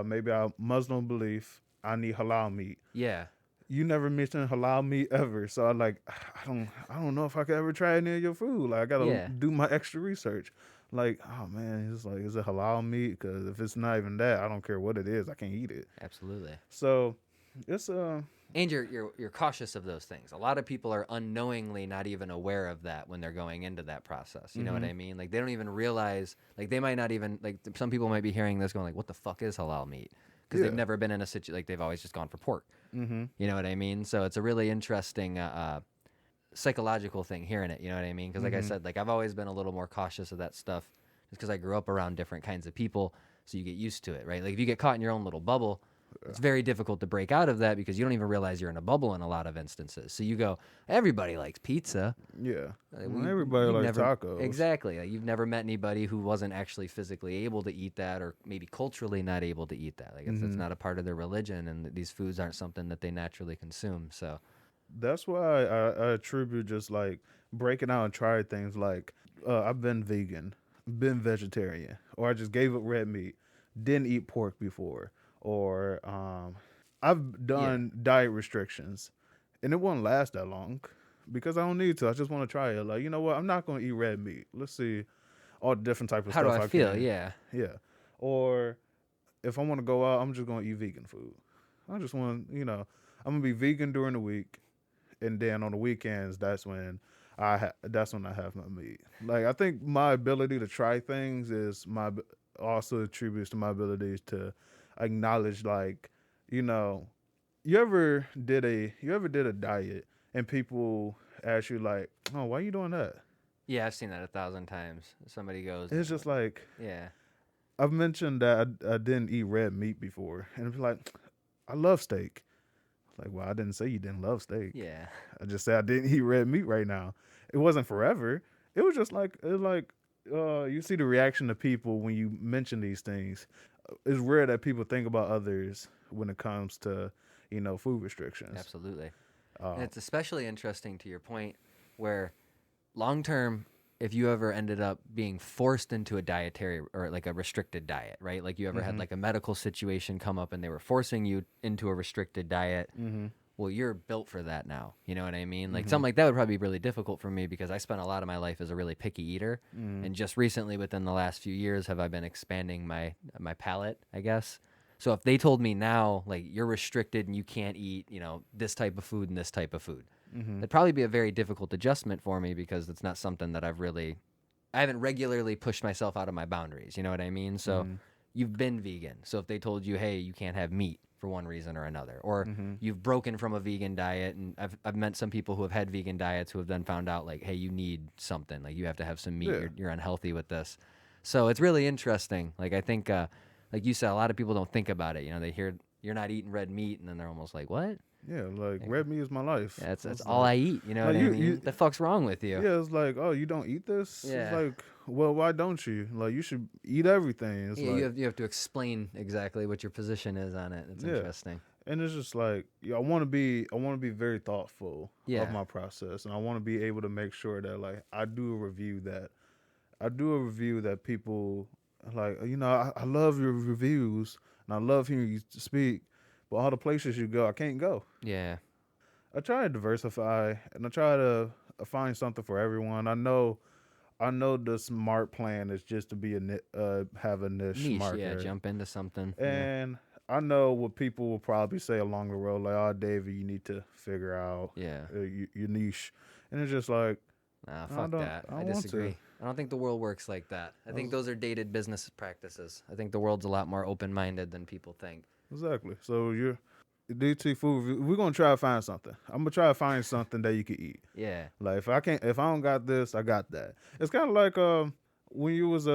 Speaker 1: maybe I'm Muslim belief I need halal meat.
Speaker 2: Yeah.
Speaker 1: You never mentioned halal meat ever, so I don't know if I could ever try any of your food. Like I gotta
Speaker 2: Yeah.
Speaker 1: do my extra research. Like, oh man, it's like, is it halal meat? Because if it's not even that, I don't care what it is, I can't eat it.
Speaker 2: Absolutely.
Speaker 1: So it's
Speaker 2: And you're cautious of those things. A lot of people are unknowingly not even aware of that when they're going into that process. You know what
Speaker 1: mm-hmm,
Speaker 2: I mean? Like they don't even realize. Like they might not even like some people might be hearing this going like, "What the fuck is halal meat?" Because they've
Speaker 1: yeah,
Speaker 2: never been in a situation like they've always just gone for pork.
Speaker 1: mm-hmm,
Speaker 2: You know what I mean? So it's a really interesting psychological thing hearing it. You know what I mean? Because like I
Speaker 1: mm-hmm,
Speaker 2: said, like I've always been a little more cautious of that stuff just because I grew up around different kinds of people. So you get used to it, right? Like if you get caught in your own little bubble, it's very difficult to break out of that because you don't even realize you're in a bubble in a lot of instances. So you go, everybody likes pizza.
Speaker 1: yeah. Well,
Speaker 2: We
Speaker 1: everybody
Speaker 2: you've
Speaker 1: likes
Speaker 2: never
Speaker 1: tacos.
Speaker 2: exactly like you've never met anybody who wasn't actually physically able to eat that, or maybe culturally not able to eat that. Like it's
Speaker 1: Mm-hmm.
Speaker 2: not a part of their religion, and these foods aren't something that they naturally consume. So
Speaker 1: That's why I attribute just like breaking out and try things like I've been vegan, been vegetarian, or I just gave up red meat, didn't eat pork before, or I've
Speaker 2: yeah,
Speaker 1: done diet restrictions, and it won't last that long because I don't need to. I just want to try it. Like, you know what? I'm not going to eat red meat. Let's see all the different type of
Speaker 2: how do
Speaker 1: stuff
Speaker 2: I
Speaker 1: I
Speaker 2: feel?
Speaker 1: can.
Speaker 2: Yeah,
Speaker 1: Yeah. Or if I want to go out, I'm just going to eat vegan food. I just want, I'm going to be vegan during the week, and then on the weekends, that's when I have my meat. Like, I think my ability to try things also attributes to my ability to acknowledge, like, you know you ever did a diet and people ask you like, oh, why are you doing that?
Speaker 2: yeah, I've seen that 1,000 times. Somebody goes,
Speaker 1: And it's just like,
Speaker 2: yeah,
Speaker 1: I've mentioned that I didn't eat red meat before, and it's like, I love steak. Like, well, I didn't say you didn't love steak.
Speaker 2: yeah,
Speaker 1: I just said I didn't eat red meat right now. It wasn't forever. It was just like, you see the reaction of people when you mention these things. it's rare that people think about others when it comes to food restrictions.
Speaker 2: Absolutely. And
Speaker 1: Uh,
Speaker 2: it's especially interesting to your point where long term, if you ever ended up being forced into a dietary or like a restricted diet, right? Like you ever had
Speaker 1: mhm,
Speaker 2: like a medical situation come up and they were forcing you into a restricted diet.
Speaker 1: mhm,
Speaker 2: Well, you're built for that now. You know what I mean? Like something
Speaker 1: mhm,
Speaker 2: like that would probably be really difficult for me because I spent a lot of my life as a really picky eater.
Speaker 1: mhm.
Speaker 2: And just recently within the last few years have I been expanding my palate, I guess. So if they told me now like you're restricted and you can't eat, this type of food and this type of food,
Speaker 1: Mhm.
Speaker 2: it'd probably be a very difficult adjustment for me because it's not something that I haven't regularly pushed myself out of my boundaries. You know what I mean? So
Speaker 1: Mhm.
Speaker 2: you've been vegan. So if they told you, hey, you can't have meat for one reason or another, or
Speaker 1: Mhm.
Speaker 2: you've broken from a vegan diet, and I've met some people who have had vegan diets who have then found out like, hey, you need something. Like you have to have some meat.
Speaker 1: Yeah.
Speaker 2: You're unhealthy with this. So it's really interesting. Like I think, like you said, a lot of people don't think about it. They hear you're not eating red meat, and then they're almost like, what?
Speaker 1: Yeah. Like
Speaker 2: Like,
Speaker 1: red meat is my life.
Speaker 2: yeah, that's
Speaker 1: It's
Speaker 2: all I eat. You know what I
Speaker 1: you
Speaker 2: mean? The fuck's wrong with you?
Speaker 1: yeah. It's like, oh, you don't eat this. It's
Speaker 2: Yeah.
Speaker 1: like, well, why don't you? Like, you should eat everything. It's
Speaker 2: Yeah, you
Speaker 1: like,
Speaker 2: have to explain exactly what your position is on it. It's
Speaker 1: yeah.
Speaker 2: interesting.
Speaker 1: And it's just like, yeah, I want to be very thoughtful of
Speaker 2: Yeah.
Speaker 1: my process, and I want to be able to make sure that like I do a review that people like. I love your reviews, and I love hearing you speak, but all the places you go, I can't go.
Speaker 2: Yeah.
Speaker 1: I try to diversify, and I try to find something for everyone. I know the smart plan is just to be have a niche
Speaker 2: Niche, yeah,
Speaker 1: market,
Speaker 2: jump into something. Yeah.
Speaker 1: and I know what people will probably say along the road, like, "Oh, David, you need to figure out
Speaker 2: Yeah.
Speaker 1: your niche," and it's just like,
Speaker 2: Nah, fuck that.
Speaker 1: I
Speaker 2: I
Speaker 1: don't want to.
Speaker 2: disagree. I don't think the world works like that. I
Speaker 1: I
Speaker 2: think
Speaker 1: was,
Speaker 2: those are dated business practices. I think the world's a lot more open minded than people think.
Speaker 1: exactly. So you're DT food. We're gonna try to find something. I'm gonna try to find something that you can eat.
Speaker 2: Yeah.
Speaker 1: Like if I don't got this, I got that. It's kind of like when you was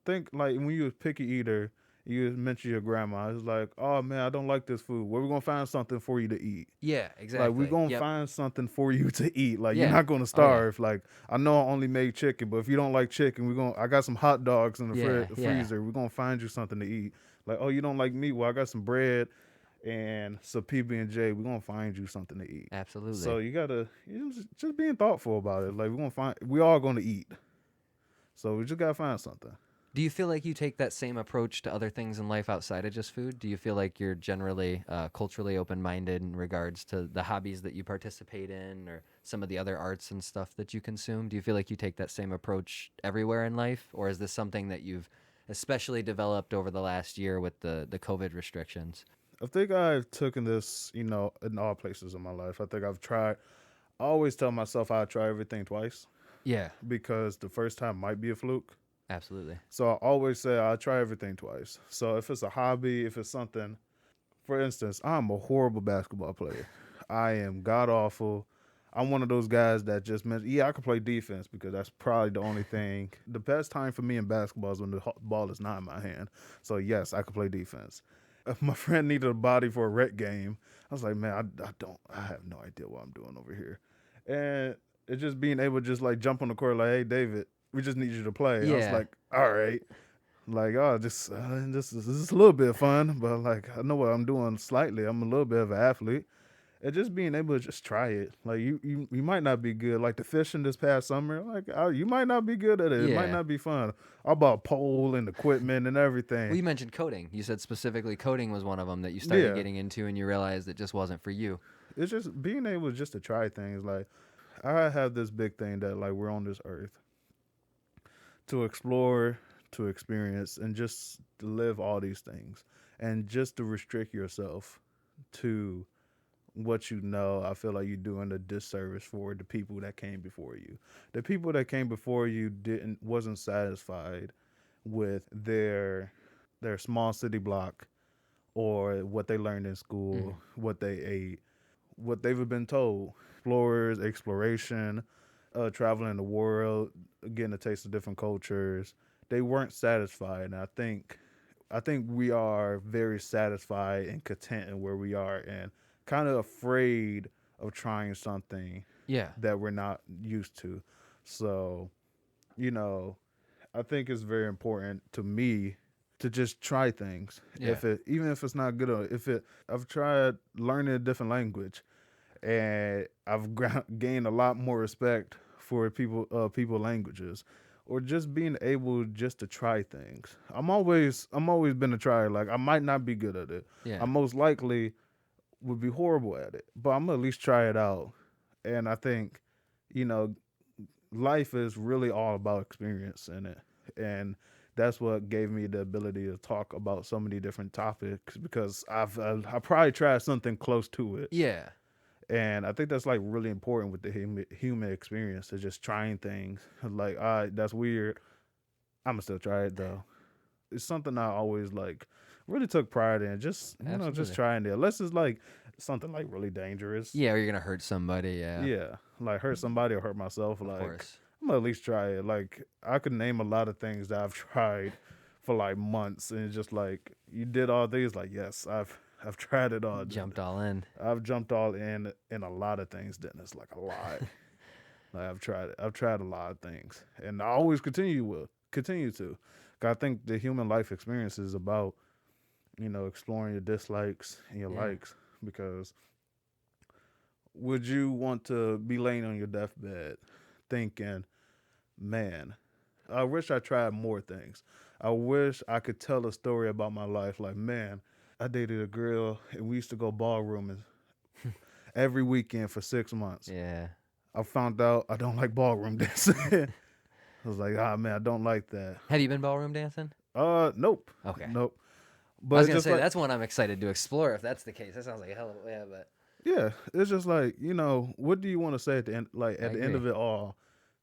Speaker 1: think like when you was picky eater, you mentioned your grandma. It's like, oh man, I don't like this food. Where we gonna find something for you to eat?
Speaker 2: Yeah,
Speaker 1: Like we
Speaker 2: exactly.
Speaker 1: gonna
Speaker 2: Yep.
Speaker 1: find something for you to eat. Like you're
Speaker 2: Yeah.
Speaker 1: not gonna
Speaker 2: Oh yeah.
Speaker 1: starve. Like I know I only made chicken, but if you don't like chicken, I got some hot dogs in the
Speaker 2: Yeah. Yeah.
Speaker 1: freezer. We're gonna find you something to eat. Like, oh, you don't like meat? Well, I got some bread and some PB and J. We're gonna find you something to eat.
Speaker 2: Absolutely.
Speaker 1: So just being thoughtful about it. Like we all gonna eat. So we just gotta find something.
Speaker 2: Do you feel like you take that same approach to other things in life outside of just food? Do you feel like you're generally culturally open minded in regards to the hobbies that you participate in or some of the other arts and stuff that you consume? Do you feel like you take that same approach everywhere in life? Or is this something that you've especially developed over the last year with the COVID restrictions?
Speaker 1: I think I've taken this, in all places in my life. I think I've tried. I always tell myself I try everything twice
Speaker 2: Yeah,
Speaker 1: because the first time might be a fluke.
Speaker 2: absolutely.
Speaker 1: So I always say I try everything twice. So if it's a hobby, if it's something, for instance, I'm a horrible basketball player. I am god awful. I'm one of those guys that just meant, yeah, I can play defense because that's probably the only thing. The best time for me in basketball is when the ball is not in my hand. So yes, I can play defense. If my friend needed a body for a rec game, I was like, man, I have no idea what I'm doing over here. And it's just being able to just like jump on the court, like, hey, David, we just need you to play. I was
Speaker 2: Yeah,
Speaker 1: like, all right. Like, oh, this is a little bit of fun, but like, I know what I'm doing slightly. I'm a little bit of an athlete. And just being able to just try it. Like, you might not be good. Like, the fishing this past summer, like, you might not be good at it. It might
Speaker 2: yeah.
Speaker 1: not be fun. I bought pole and equipment and
Speaker 2: Well,
Speaker 1: everything.
Speaker 2: you mentioned coding. You said specifically coding was one of them that you started
Speaker 1: Yeah.
Speaker 2: getting into and you realized it just wasn't for you.
Speaker 1: It's just being able just to try things. Like, I have this big thing that, like, we're on this earth to explore, to experience, and just to live all these things. And just to restrict yourself to what you know, I feel like you're doing a disservice for the people that came before you. The people that came before you wasn't satisfied with their small city block or what they learned in school,
Speaker 2: Mm.
Speaker 1: what they ate, what they've been told. Explorers, exploration, traveling the world, getting a taste of different cultures. They weren't satisfied, and I think we are very satisfied and content in where we are, and kind of afraid of trying something
Speaker 2: Yeah.
Speaker 1: that we're not used to. So, you know, I think it's very important to me to just try things.
Speaker 2: Yeah.
Speaker 1: Even if it's not good, or I've tried learning a different language, and I've gained a lot more respect for people languages, or just being able just to try things. I'm always been a tryer. Like I might not be good at it. I
Speaker 2: Yeah.
Speaker 1: most likely would be horrible at it, but I'm gonna at least try it out. And I think, you know, life is really all about experience in it, and that's what gave me the ability to talk about so many different topics because I probably tried something close to it,
Speaker 2: Yeah.
Speaker 1: and I think that's like really important with the human experience is just trying things. Like, all right, that's weird. I'm gonna still try it though. It's something I always like really took pride in. Just just
Speaker 2: Absolutely.
Speaker 1: trying it. Unless it's like something like really dangerous.
Speaker 2: Yeah, or you're gonna hurt somebody. Yeah.
Speaker 1: Yeah, like hurt somebody or hurt myself.
Speaker 2: Of
Speaker 1: Like
Speaker 2: course.
Speaker 1: I'm gonna at least try it. Like I could name a lot of things that I've tried for like months, and it's just like you did all these. Like yes, I've tried it all.
Speaker 2: Jumped all in.
Speaker 1: I've jumped all in a lot of things. Then it's like a lot. Like I've tried it. I've tried a lot of things, and I always continue to. 'Cause I think the human life experience is about exploring your dislikes and your
Speaker 2: Yeah.
Speaker 1: likes. Because would you want to be laying on your deathbed thinking, man, I wish I tried more things. I wish I could tell a story about my life. Like, man, I dated a girl and we used to go ballrooming every weekend for 6 months.
Speaker 2: Yeah.
Speaker 1: I found out I don't like ballroom dancing. I was like, ah, man, I don't like that.
Speaker 2: Have you been ballroom dancing?
Speaker 1: Nope,
Speaker 2: Okay.
Speaker 1: nope.
Speaker 2: I was
Speaker 1: But
Speaker 2: gonna
Speaker 1: just
Speaker 2: say
Speaker 1: like,
Speaker 2: that's one I'm excited to explore. If that's the case, that sounds like a hell of yeah. But
Speaker 1: yeah, it's just like what do you want to say at the end? Like
Speaker 2: I
Speaker 1: at the end
Speaker 2: agree.
Speaker 1: of it all,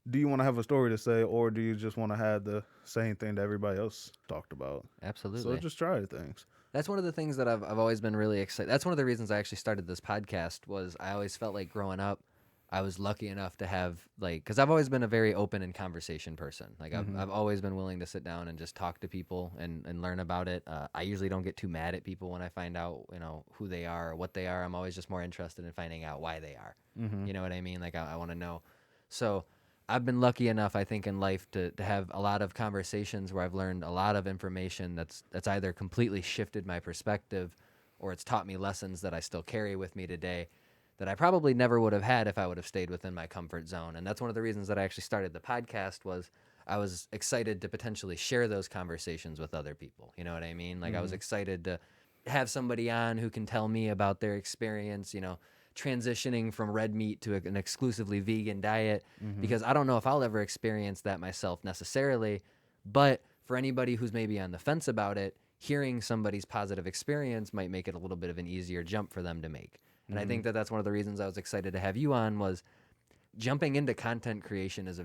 Speaker 1: do you want to have a story to say, or do you just want to have the same thing that everybody else talked about? So
Speaker 2: Absolutely.
Speaker 1: just try things.
Speaker 2: That's one of the things that I've always been really excited. That's one of the reasons I actually started this podcast. Was I always felt like growing up, I was lucky enough to have because I've always been a very open and conversation person. Like
Speaker 1: Mm-hmm.
Speaker 2: I've always been willing to sit down and just talk to people and learn about it. I usually don't get too mad at people when I find out who they are or what they are. I'm always just more interested in finding out why they are.
Speaker 1: Mm-hmm.
Speaker 2: You know what I mean? Like I want to know. So I've been lucky enough, I think, in life to have a lot of conversations where I've learned a lot of information that's either completely shifted my perspective or it's taught me lessons that I still carry with me today that I probably never would have had if I would have stayed within my comfort zone. And that's one of the reasons that I actually started the podcast was I was excited to potentially share those conversations with other people. You know what I mean? Like I was
Speaker 1: Mm-hmm.
Speaker 2: excited to have somebody on who can tell me about their experience, transitioning from red meat to an exclusively vegan diet
Speaker 1: Mm-hmm.
Speaker 2: because I don't know if I'll ever experience that myself necessarily, but for anybody who's maybe on the fence about it, hearing somebody's positive experience might make it a little bit of an easier jump for them to make. And I
Speaker 1: Mm-hmm.
Speaker 2: think that that's one of the reasons I was excited to have you on was jumping into content creation is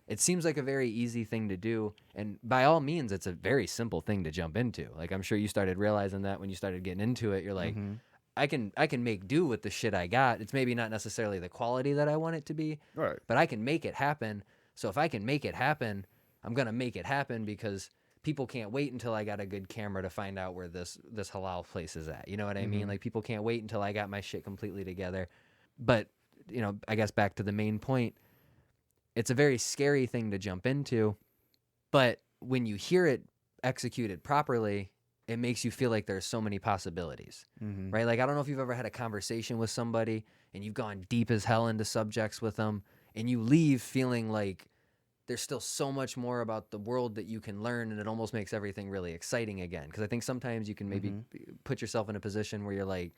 Speaker 2: it seems like a very easy thing to do, and by all means it's a very simple thing to jump into. Like I'm sure you started realizing that when you started getting into it, you're like
Speaker 1: Mm-hmm.
Speaker 2: I can make do with the shit I got. It's maybe not necessarily the quality that I want it to be,
Speaker 1: Right.
Speaker 2: but I can make it happen. So if I can make it happen, I'm going to make it happen because people can't wait until I got a good camera to find out where this halal place is at. You know what I mean?
Speaker 1: Mm-hmm.
Speaker 2: Like people can't wait until I got my shit completely together. But, I guess back to the main point, it's a very scary thing to jump into, but when you hear it executed properly, it makes you feel like there's so many possibilities,
Speaker 1: Mm-hmm.
Speaker 2: right? Like, I don't know if you've ever had a conversation with somebody and you've gone deep as hell into subjects with them and you leave feeling like there's still so much more about the world that you can learn, and it almost makes everything really exciting again. Because I think sometimes you can maybe
Speaker 1: Mm-hmm.
Speaker 2: put yourself in a position where you're like,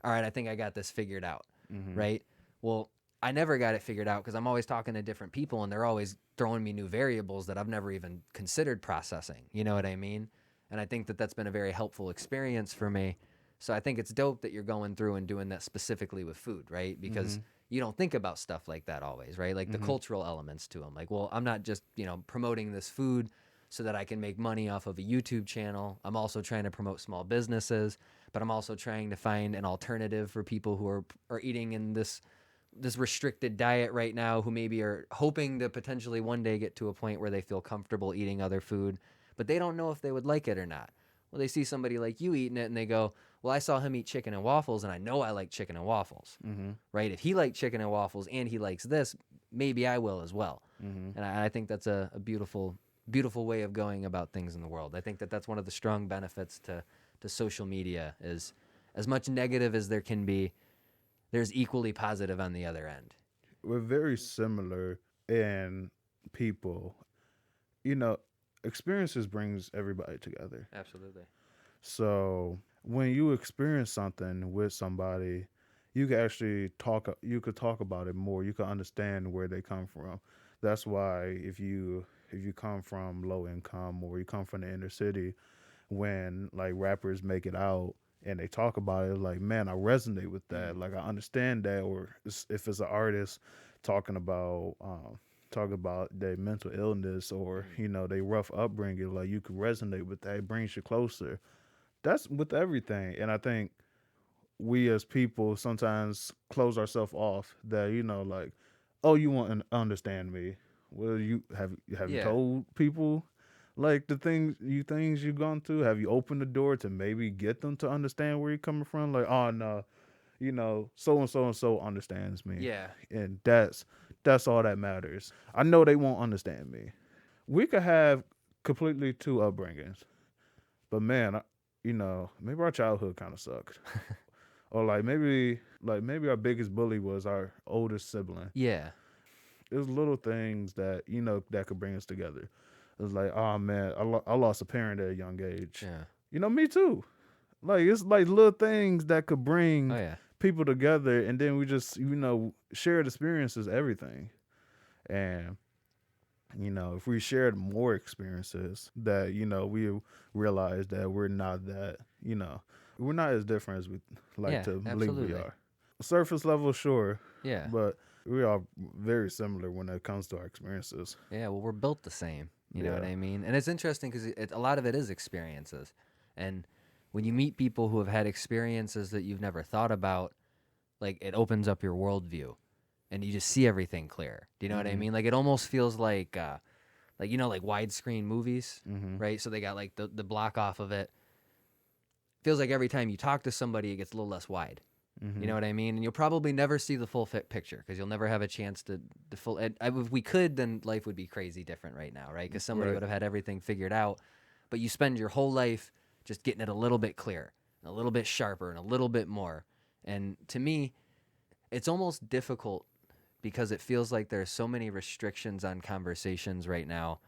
Speaker 2: all right, I think I got this figured out,
Speaker 1: Mm-hmm.
Speaker 2: right? Well, I never got it figured out because I'm always talking to different people and they're always throwing me new variables that I've never even considered processing. You know what I mean? And I think that that's been a very helpful experience for me. So I think it's dope that you're going through and doing that specifically with food, right? Because
Speaker 1: Mm-hmm.
Speaker 2: you don't think about stuff like that always, right? Like the
Speaker 1: Mm-hmm.
Speaker 2: cultural elements to them. Like, well, I'm not just, promoting this food so that I can make money off of a YouTube channel. I'm also trying to promote small businesses, but I'm also trying to find an alternative for people who are eating in this restricted diet right now, who maybe are hoping to potentially one day get to a point where they feel comfortable eating other food, but they don't know if they would like it or not. Well, they see somebody like you eating it and they go, well, I saw him eat chicken and waffles and I know I like chicken and waffles,
Speaker 1: Mm-hmm.
Speaker 2: right? If he liked chicken and waffles and he likes this, maybe I will as well.
Speaker 1: Mm-hmm.
Speaker 2: And I think that's a beautiful beautiful way of going about things in the world. I think that that's one of the strong benefits to social media is as much negative as there can be, there's equally positive on the other end.
Speaker 1: We're very similar in people. You know, experiences brings everybody together.
Speaker 2: Absolutely.
Speaker 1: So when you experience something with somebody, you can actually talk. You could talk about it more. You can understand where they come from. That's why if you come from low income or you come from the inner city, when like rappers make it out and they talk about it, like man, I resonate with that. Like I understand that. Or if it's an artist talking about their mental illness or they rough upbringing, like you could resonate with that. It brings you closer. That's with everything, and I think we as people sometimes close ourselves off. That like, oh, you want to understand me? Well, you
Speaker 2: Yeah.
Speaker 1: told people like the things you've gone through? Have you opened the door to maybe get them to understand where you're coming from? Like, oh no, so and so understands me,
Speaker 2: Yeah.
Speaker 1: and that's all that matters. I know they won't understand me. We could have completely two upbringings, but man, maybe our childhood kind of sucked, or like maybe our biggest bully was our oldest sibling.
Speaker 2: Yeah.
Speaker 1: It was little things that that could bring us together. It was like, oh man, I lost a parent at a young age.
Speaker 2: Yeah.
Speaker 1: Me too. Like it's like little things that could
Speaker 2: Oh
Speaker 1: bring
Speaker 2: yeah.
Speaker 1: people together, and then we just shared experiences, everything. And if we shared more experiences, that we realize that we're not as different as we like
Speaker 2: Yeah.
Speaker 1: to believe we
Speaker 2: Absolutely.
Speaker 1: are. Surface level, sure,
Speaker 2: Yeah.
Speaker 1: but we are very similar when it comes to our experiences.
Speaker 2: Yeah. Well, we're built the same. You know what
Speaker 1: Yeah.
Speaker 2: I mean? And it's interesting because a lot of it is experiences. And when you meet people who have had experiences that you've never thought about, like it opens up your worldview and you just see everything clear. Do you know what I
Speaker 1: Mhm.
Speaker 2: mean? Like it almost feels like like widescreen movies,
Speaker 1: Mhm.
Speaker 2: right? So they got like the block off of it. Feels like every time you talk to somebody, it gets a little less wide. You know
Speaker 1: Mhm.
Speaker 2: what I mean? And you'll probably never see the full fit picture because you'll never have a chance to the full. If we could, then life would be crazy different right now, right? Because somebody
Speaker 1: Right.
Speaker 2: would have had everything figured out. But you spend your whole life just getting it a little bit clearer, a little bit sharper, and a little bit more. And to me, it's almost difficult because it feels like there's so many restrictions on conversations right now,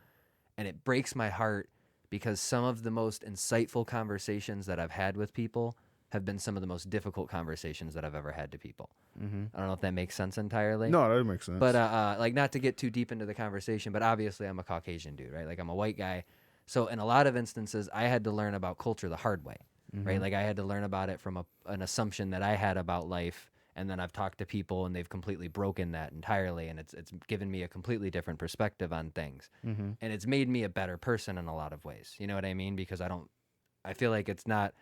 Speaker 2: and it breaks my heart because some of the most insightful conversations that I've had with people have been some of the most difficult conversations that I've ever had to people.
Speaker 1: Mhm.
Speaker 2: I don't know if that makes sense entirely,
Speaker 1: No, that makes
Speaker 2: but
Speaker 1: sense.
Speaker 2: like not to get too deep into the conversation, but obviously I'm a Caucasian dude, right? Like I'm a white guy, so in a lot of instances I had to learn about culture the hard way, right?
Speaker 1: Mhm.
Speaker 2: Like I had to learn about it from an assumption that I had about life, and then I've talked to people and they've completely broken that entirely, and it's given me a completely different perspective on things,
Speaker 1: Mhm.
Speaker 2: and it's made me a better person in a lot of ways. You know what I mean? Because I feel like it's not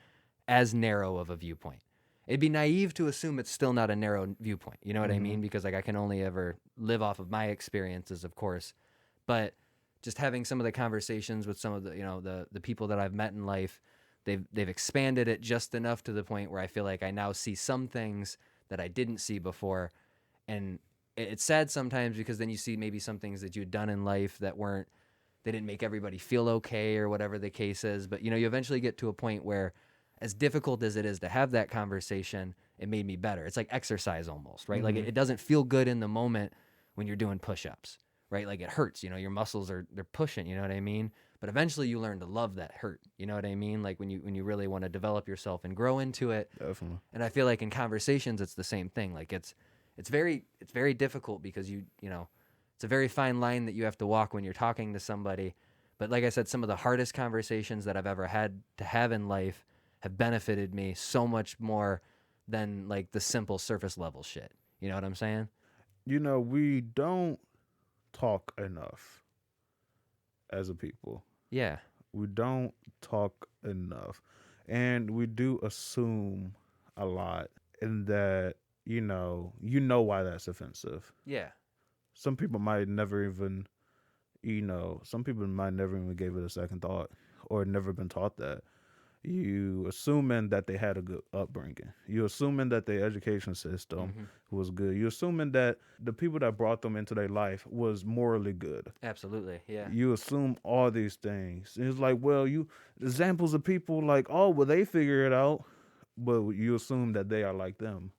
Speaker 2: as narrow of a viewpoint. It'd be naive to assume it's still not a narrow viewpoint. You know what I mean?
Speaker 1: Mhm.
Speaker 2: Because like I can only ever live off of my experiences, of course, but just having some of the conversations with some of the the people that I've met in life, they've expanded it just enough to the point where I feel like I now see some things that I didn't see before, and it's sad sometimes because then you see maybe some things that you'd done in life that weren't, they didn't make everybody feel okay or whatever the case is. But you eventually get to a point where, as difficult as it is to have that conversation, it made me better. It's like exercise almost, right? Like
Speaker 1: Mhm.
Speaker 2: it doesn't feel good in the moment when you're doing push-ups, right? Like it hurts, your muscles they're pushing, you know what I mean? But eventually you learn to love that hurt. You know what I mean? Like when you really want to develop yourself and grow into it.
Speaker 1: Definitely.
Speaker 2: And I feel like in conversations it's the same thing. Like it's very difficult because it's a very fine line that you have to walk when you're talking to somebody. But like I said, some of the hardest conversations that I've ever had to have in life have benefited me so much more than like the simple surface level shit. You know what I'm saying?
Speaker 1: We don't talk enough as a people.
Speaker 2: Yeah.
Speaker 1: We don't talk enough. And we do assume a lot, in that, you know why that's offensive.
Speaker 2: Yeah.
Speaker 1: Some people might never even, some people might never even gave it a second thought or never been taught that. You assuming that they had a good upbringing. You assuming that their education system
Speaker 2: Hmm.
Speaker 1: was good. You assuming that the people that brought them into their life was morally good.
Speaker 2: Absolutely. Yeah.
Speaker 1: You assume all these things. It's like, well, you examples of people like, oh, well, they figure it out, but you assume that they are like them.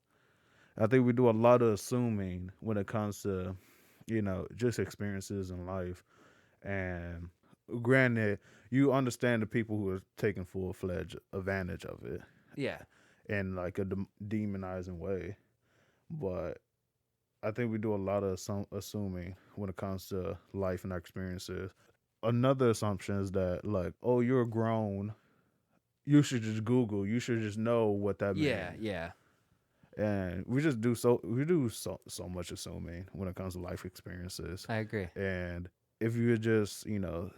Speaker 1: I think we do a lot of assuming when it comes to, just experiences in life. And granted, you understand the people who are taking full fledged advantage of it
Speaker 2: Yeah.
Speaker 1: in like a demonizing way. But I think we do a lot of assuming when it comes to life and our experiences. Another assumption is that like, oh, you're grown, you should just Google, you should just know what that
Speaker 2: Yeah.
Speaker 1: means.
Speaker 2: Yeah.
Speaker 1: And we do so much assuming when it comes to life experiences.
Speaker 2: I agree.
Speaker 1: And if you would just,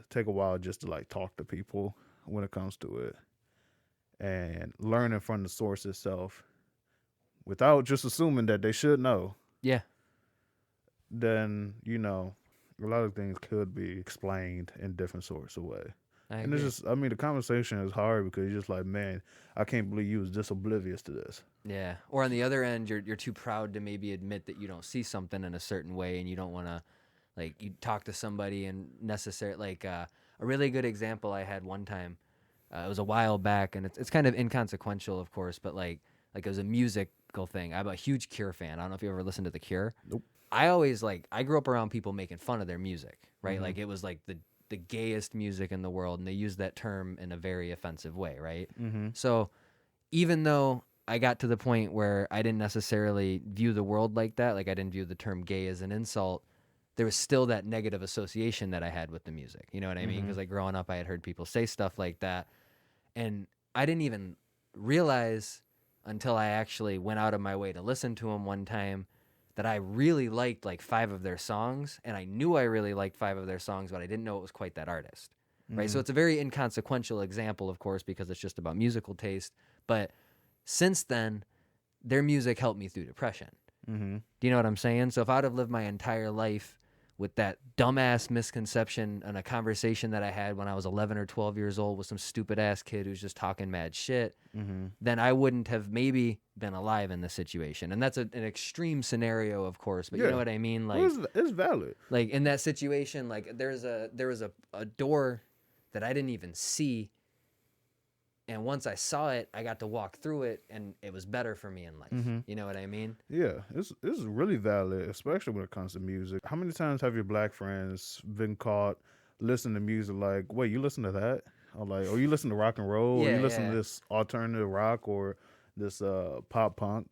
Speaker 1: take a while just to like talk to people when it comes to it and learning from the source itself without just assuming that they should know,
Speaker 2: Yeah.
Speaker 1: then, a lot of things could be explained in different sorts of way.
Speaker 2: I
Speaker 1: And it's
Speaker 2: agree.
Speaker 1: just, I mean, the conversation is hard because you're just like, man, I can't believe you was this oblivious to this.
Speaker 2: Yeah. Or on the other end, you're too proud to maybe admit that you don't see something in a certain way, and you don't want to, like, you talk to somebody and necessarily, like, a really good example I had one time. It was a while back, and it's kind of inconsequential, of course, but like it was a musical thing. I'm a huge Cure fan. I don't know if you ever listened to the Cure.
Speaker 1: Nope.
Speaker 2: I always I grew up around people making fun of their music, right?
Speaker 1: Mm-hmm.
Speaker 2: Like it was like the gayest music in the world, and they used that term in a very offensive way, right?
Speaker 1: Mm-hmm.
Speaker 2: So even though I got to the point where I didn't necessarily view the world like that, like I didn't view the term gay as an insult, there was still that negative association that I had with the music. You know what I mean?
Speaker 1: Mm-hmm.
Speaker 2: Because like growing up, I had heard people say stuff like that, and I didn't even realize until I actually went out of my way to listen to them one time that I really liked like 5 of their songs, and I knew I really liked 5 of their songs, but I didn't know it was quite that artist. Right? So
Speaker 1: Mm-hmm.
Speaker 2: it's a very inconsequential example, of course, because it's just about musical taste. But since then, their music helped me through depression.
Speaker 1: Mm-hmm.
Speaker 2: Do you know what I'm saying? So if I'd have lived my entire life with that dumbass misconception and a conversation that I had when I was 11 or 12 years old with some stupid ass kid who's just talking mad shit,
Speaker 1: Mm-hmm.
Speaker 2: then I wouldn't have maybe been alive in this situation. And that's an extreme scenario, of course, but you know
Speaker 1: Yeah.
Speaker 2: what I mean?
Speaker 1: Well, it's valid.
Speaker 2: Like in that situation, like there was a door that I didn't even see, and once I saw it, I got to walk through it, and it was better for me in life.
Speaker 1: Mm-hmm.
Speaker 2: You know what I mean?
Speaker 1: Yeah, it's really valid, especially when it comes to music. How many times have your black friends been caught listening to music like, wait, you listen to that? Or like, or you listen to rock and roll, or you
Speaker 2: Yeah,
Speaker 1: listen to
Speaker 2: yeah,
Speaker 1: this alternative rock or this pop punk?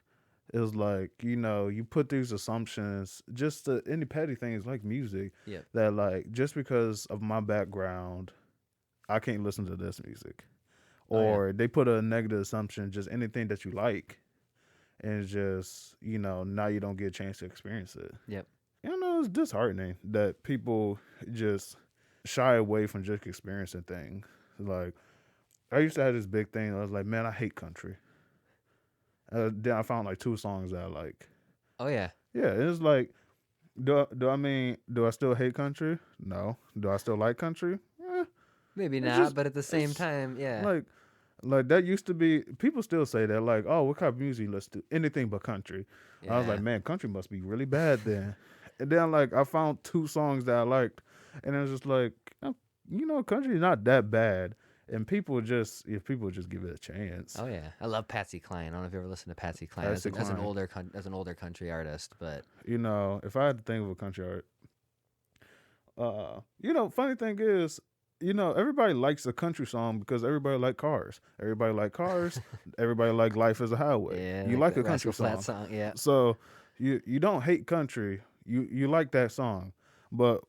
Speaker 1: It was like, you put these assumptions just to any petty things like music
Speaker 2: yep,
Speaker 1: that like just because of my background, I can't listen to this music.
Speaker 2: oh yeah,
Speaker 1: Or they put a negative assumption, just anything that you like and it's just now you don't get a chance to experience it.
Speaker 2: yep,
Speaker 1: It's disheartening that people just shy away from just experiencing things. Like I used to have this big thing. I was like, man, I hate country. Then I found like 2 songs that I like.
Speaker 2: oh yeah.
Speaker 1: Yeah, it's like, do I still hate country? No. Do I still like country? Eh,
Speaker 2: Maybe
Speaker 1: it's
Speaker 2: not,
Speaker 1: just
Speaker 2: but at the same
Speaker 1: it's
Speaker 2: time, yeah,
Speaker 1: like that used to be. People still say that like, oh, what kind of music you listen to? Anything but country. I was like,
Speaker 2: yeah.
Speaker 1: man, country must be really bad then. And then like I found 2 songs that I liked, and it was just like, country is not that bad. And if people just give it a chance,
Speaker 2: Oh yeah, I love Patsy Cline. I don't know if you ever listened to Patsy Cline
Speaker 1: Patsy
Speaker 2: as an
Speaker 1: Cline.
Speaker 2: older as an older country artist, but
Speaker 1: If I had to think of a country art, funny thing is, everybody likes a country song because everybody like cars. Everybody like cars. Everybody like life as a highway.
Speaker 2: yeah,
Speaker 1: You
Speaker 2: like
Speaker 1: like
Speaker 2: the
Speaker 1: a country
Speaker 2: Rascal Flatts
Speaker 1: song,
Speaker 2: song, yeah,
Speaker 1: so you don't hate country. You like that song, but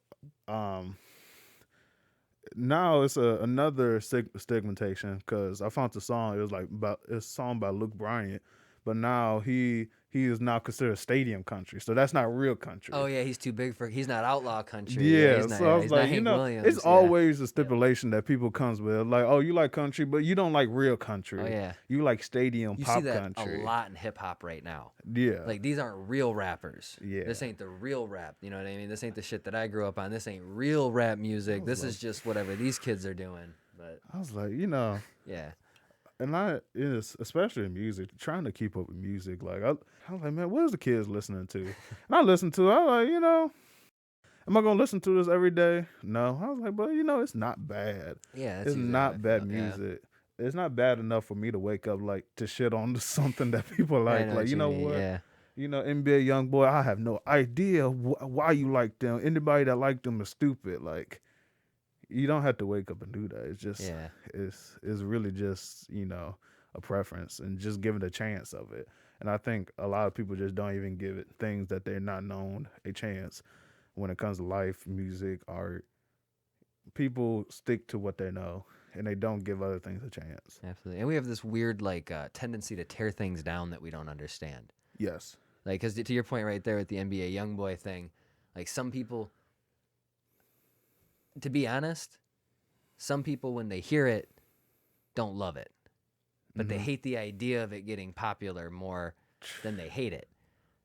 Speaker 1: um, now it's another stigmatization because I found the song. It was like about it's a song by Luke Bryant, but now he is now considered stadium country, so that's not real
Speaker 2: oh
Speaker 1: country.
Speaker 2: yeah, he's not outlaw country,
Speaker 1: Yeah, so I
Speaker 2: yeah,
Speaker 1: was
Speaker 2: he's not
Speaker 1: like,
Speaker 2: Hank
Speaker 1: it's
Speaker 2: Williams, yeah,
Speaker 1: always a
Speaker 2: yep,
Speaker 1: stipulation that people comes with, like, oh, you like country, but you don't like real
Speaker 2: oh
Speaker 1: country.
Speaker 2: yeah.
Speaker 1: You like stadium
Speaker 2: You see
Speaker 1: pop
Speaker 2: that a
Speaker 1: country.
Speaker 2: lot in hip hop right now.
Speaker 1: Yeah,
Speaker 2: Like these aren't real rappers.
Speaker 1: yeah.
Speaker 2: This ain't the real rap. You know what I mean? This ain't the shit that I grew up on. This ain't real rap
Speaker 1: I
Speaker 2: music.
Speaker 1: was
Speaker 2: This
Speaker 1: like,
Speaker 2: is just whatever these kids are doing. But
Speaker 1: I was like,
Speaker 2: yeah,
Speaker 1: And I is especially in music, trying to keep up with music. Like I was like, man, what is the kids listening to? And I listened to it. I was like, am I gonna listen to this every day? No. I was like, but it's not bad.
Speaker 2: Yeah, that's
Speaker 1: It's
Speaker 2: usually how I
Speaker 1: not bad
Speaker 2: feel. Yeah.
Speaker 1: music. It's not bad enough for me to wake up like to shit on something that people
Speaker 2: Yeah, I
Speaker 1: like.
Speaker 2: know
Speaker 1: Like,
Speaker 2: what
Speaker 1: you
Speaker 2: you
Speaker 1: know
Speaker 2: mean.
Speaker 1: what?
Speaker 2: Yeah.
Speaker 1: NBA young boy, I have no idea why you like them. Anybody that like them is stupid. Like, you don't have to wake up and do that. It's just
Speaker 2: Yeah.
Speaker 1: it's really just a preference and just give it a chance of it. And I think a lot of people just don't even give it things that they're not known a chance when it comes to life, music, art. People stick to what they know and they don't give other things a chance.
Speaker 2: Absolutely. And we have this weird like tendency to tear things down that we don't understand.
Speaker 1: Yes.
Speaker 2: Like, because to your point right there with the NBA YoungBoy thing, like some people, to be honest, some people when they hear it don't love it, but they
Speaker 1: Mm-hmm.
Speaker 2: hate the idea of it getting popular more than they hate it.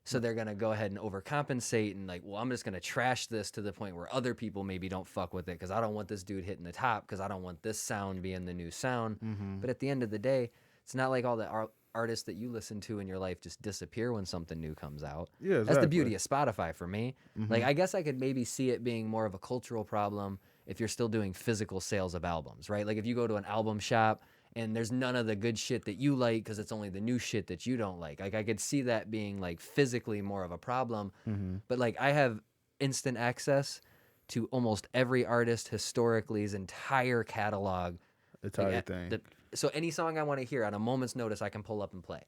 Speaker 2: So they're gonna go ahead and overcompensate and like, well, I'm just gonna trash this to the point where other people maybe don't fuck with it because I don't want this dude hitting the top because I don't want this sound being the new sound.
Speaker 1: Mm-hmm.
Speaker 2: But at the end of the day, it's not like all the artists that you listen to in your life just disappear when something new comes out.
Speaker 1: Yeah,
Speaker 2: That's the
Speaker 1: exactly.
Speaker 2: beauty of Spotify for me.
Speaker 1: Mm-hmm.
Speaker 2: Like, I guess I could maybe see it being more of a cultural problem if you're still doing physical sales of albums, right? Like if you go to an album shop and there's none of the good shit that you like because it's only the new shit that you don't like. Like I could see that being like physically more of a problem.
Speaker 1: Mm-hmm.
Speaker 2: But like I have instant access to almost every artist historically's entire catalog.
Speaker 1: Entire thing.
Speaker 2: So any song I want to hear on a moment's notice, I can pull up and play.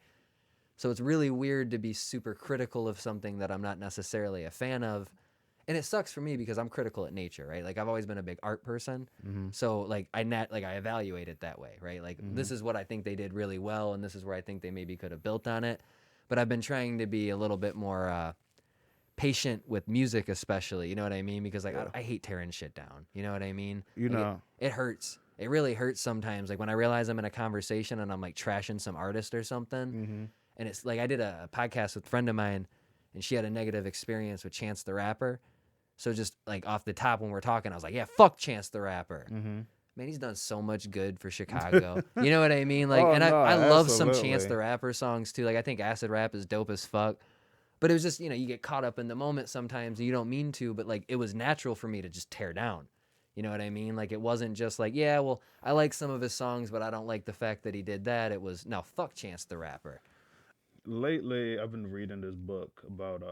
Speaker 2: So it's really weird to be super critical of something that I'm not necessarily a fan of. And it sucks for me because I'm critical at nature, right? Like I've always been a big art person.
Speaker 1: Mm-hmm.
Speaker 2: So like I evaluate it that way, right? Like
Speaker 1: Mm-hmm.
Speaker 2: this is what I think they did really well and this is where I think they maybe could have built on it. But I've been trying to be a little bit more patient with music especially, you know what I mean? Because like
Speaker 1: Yeah.
Speaker 2: I hate tearing shit down. You know what I mean?
Speaker 1: You
Speaker 2: Like,
Speaker 1: know.
Speaker 2: it hurts. It really hurts sometimes. Like when I realize I'm in a conversation and I'm like trashing some artist or something.
Speaker 1: Mm-hmm.
Speaker 2: And it's like I did a podcast with a friend of mine and she had a negative experience with Chance the Rapper. So just like off the top when we're talking, I was like, yeah, fuck Chance the Rapper.
Speaker 1: Mm-hmm.
Speaker 2: Man, he's done so much good for Chicago. You know what I mean? Like,
Speaker 1: Oh
Speaker 2: and
Speaker 1: no,
Speaker 2: I love some Chance
Speaker 1: absolutely.
Speaker 2: the Rapper songs too. Like I think Acid Rap is dope as fuck. But it was just, you get caught up in the moment sometimes and you don't mean to, but like it was natural for me to just tear down. You know what I mean? Like it wasn't just like, yeah, well, I like some of his songs, but I don't like the fact that he did that. It was, no, fuck Chance the Rapper.
Speaker 1: Lately, I've been reading this book about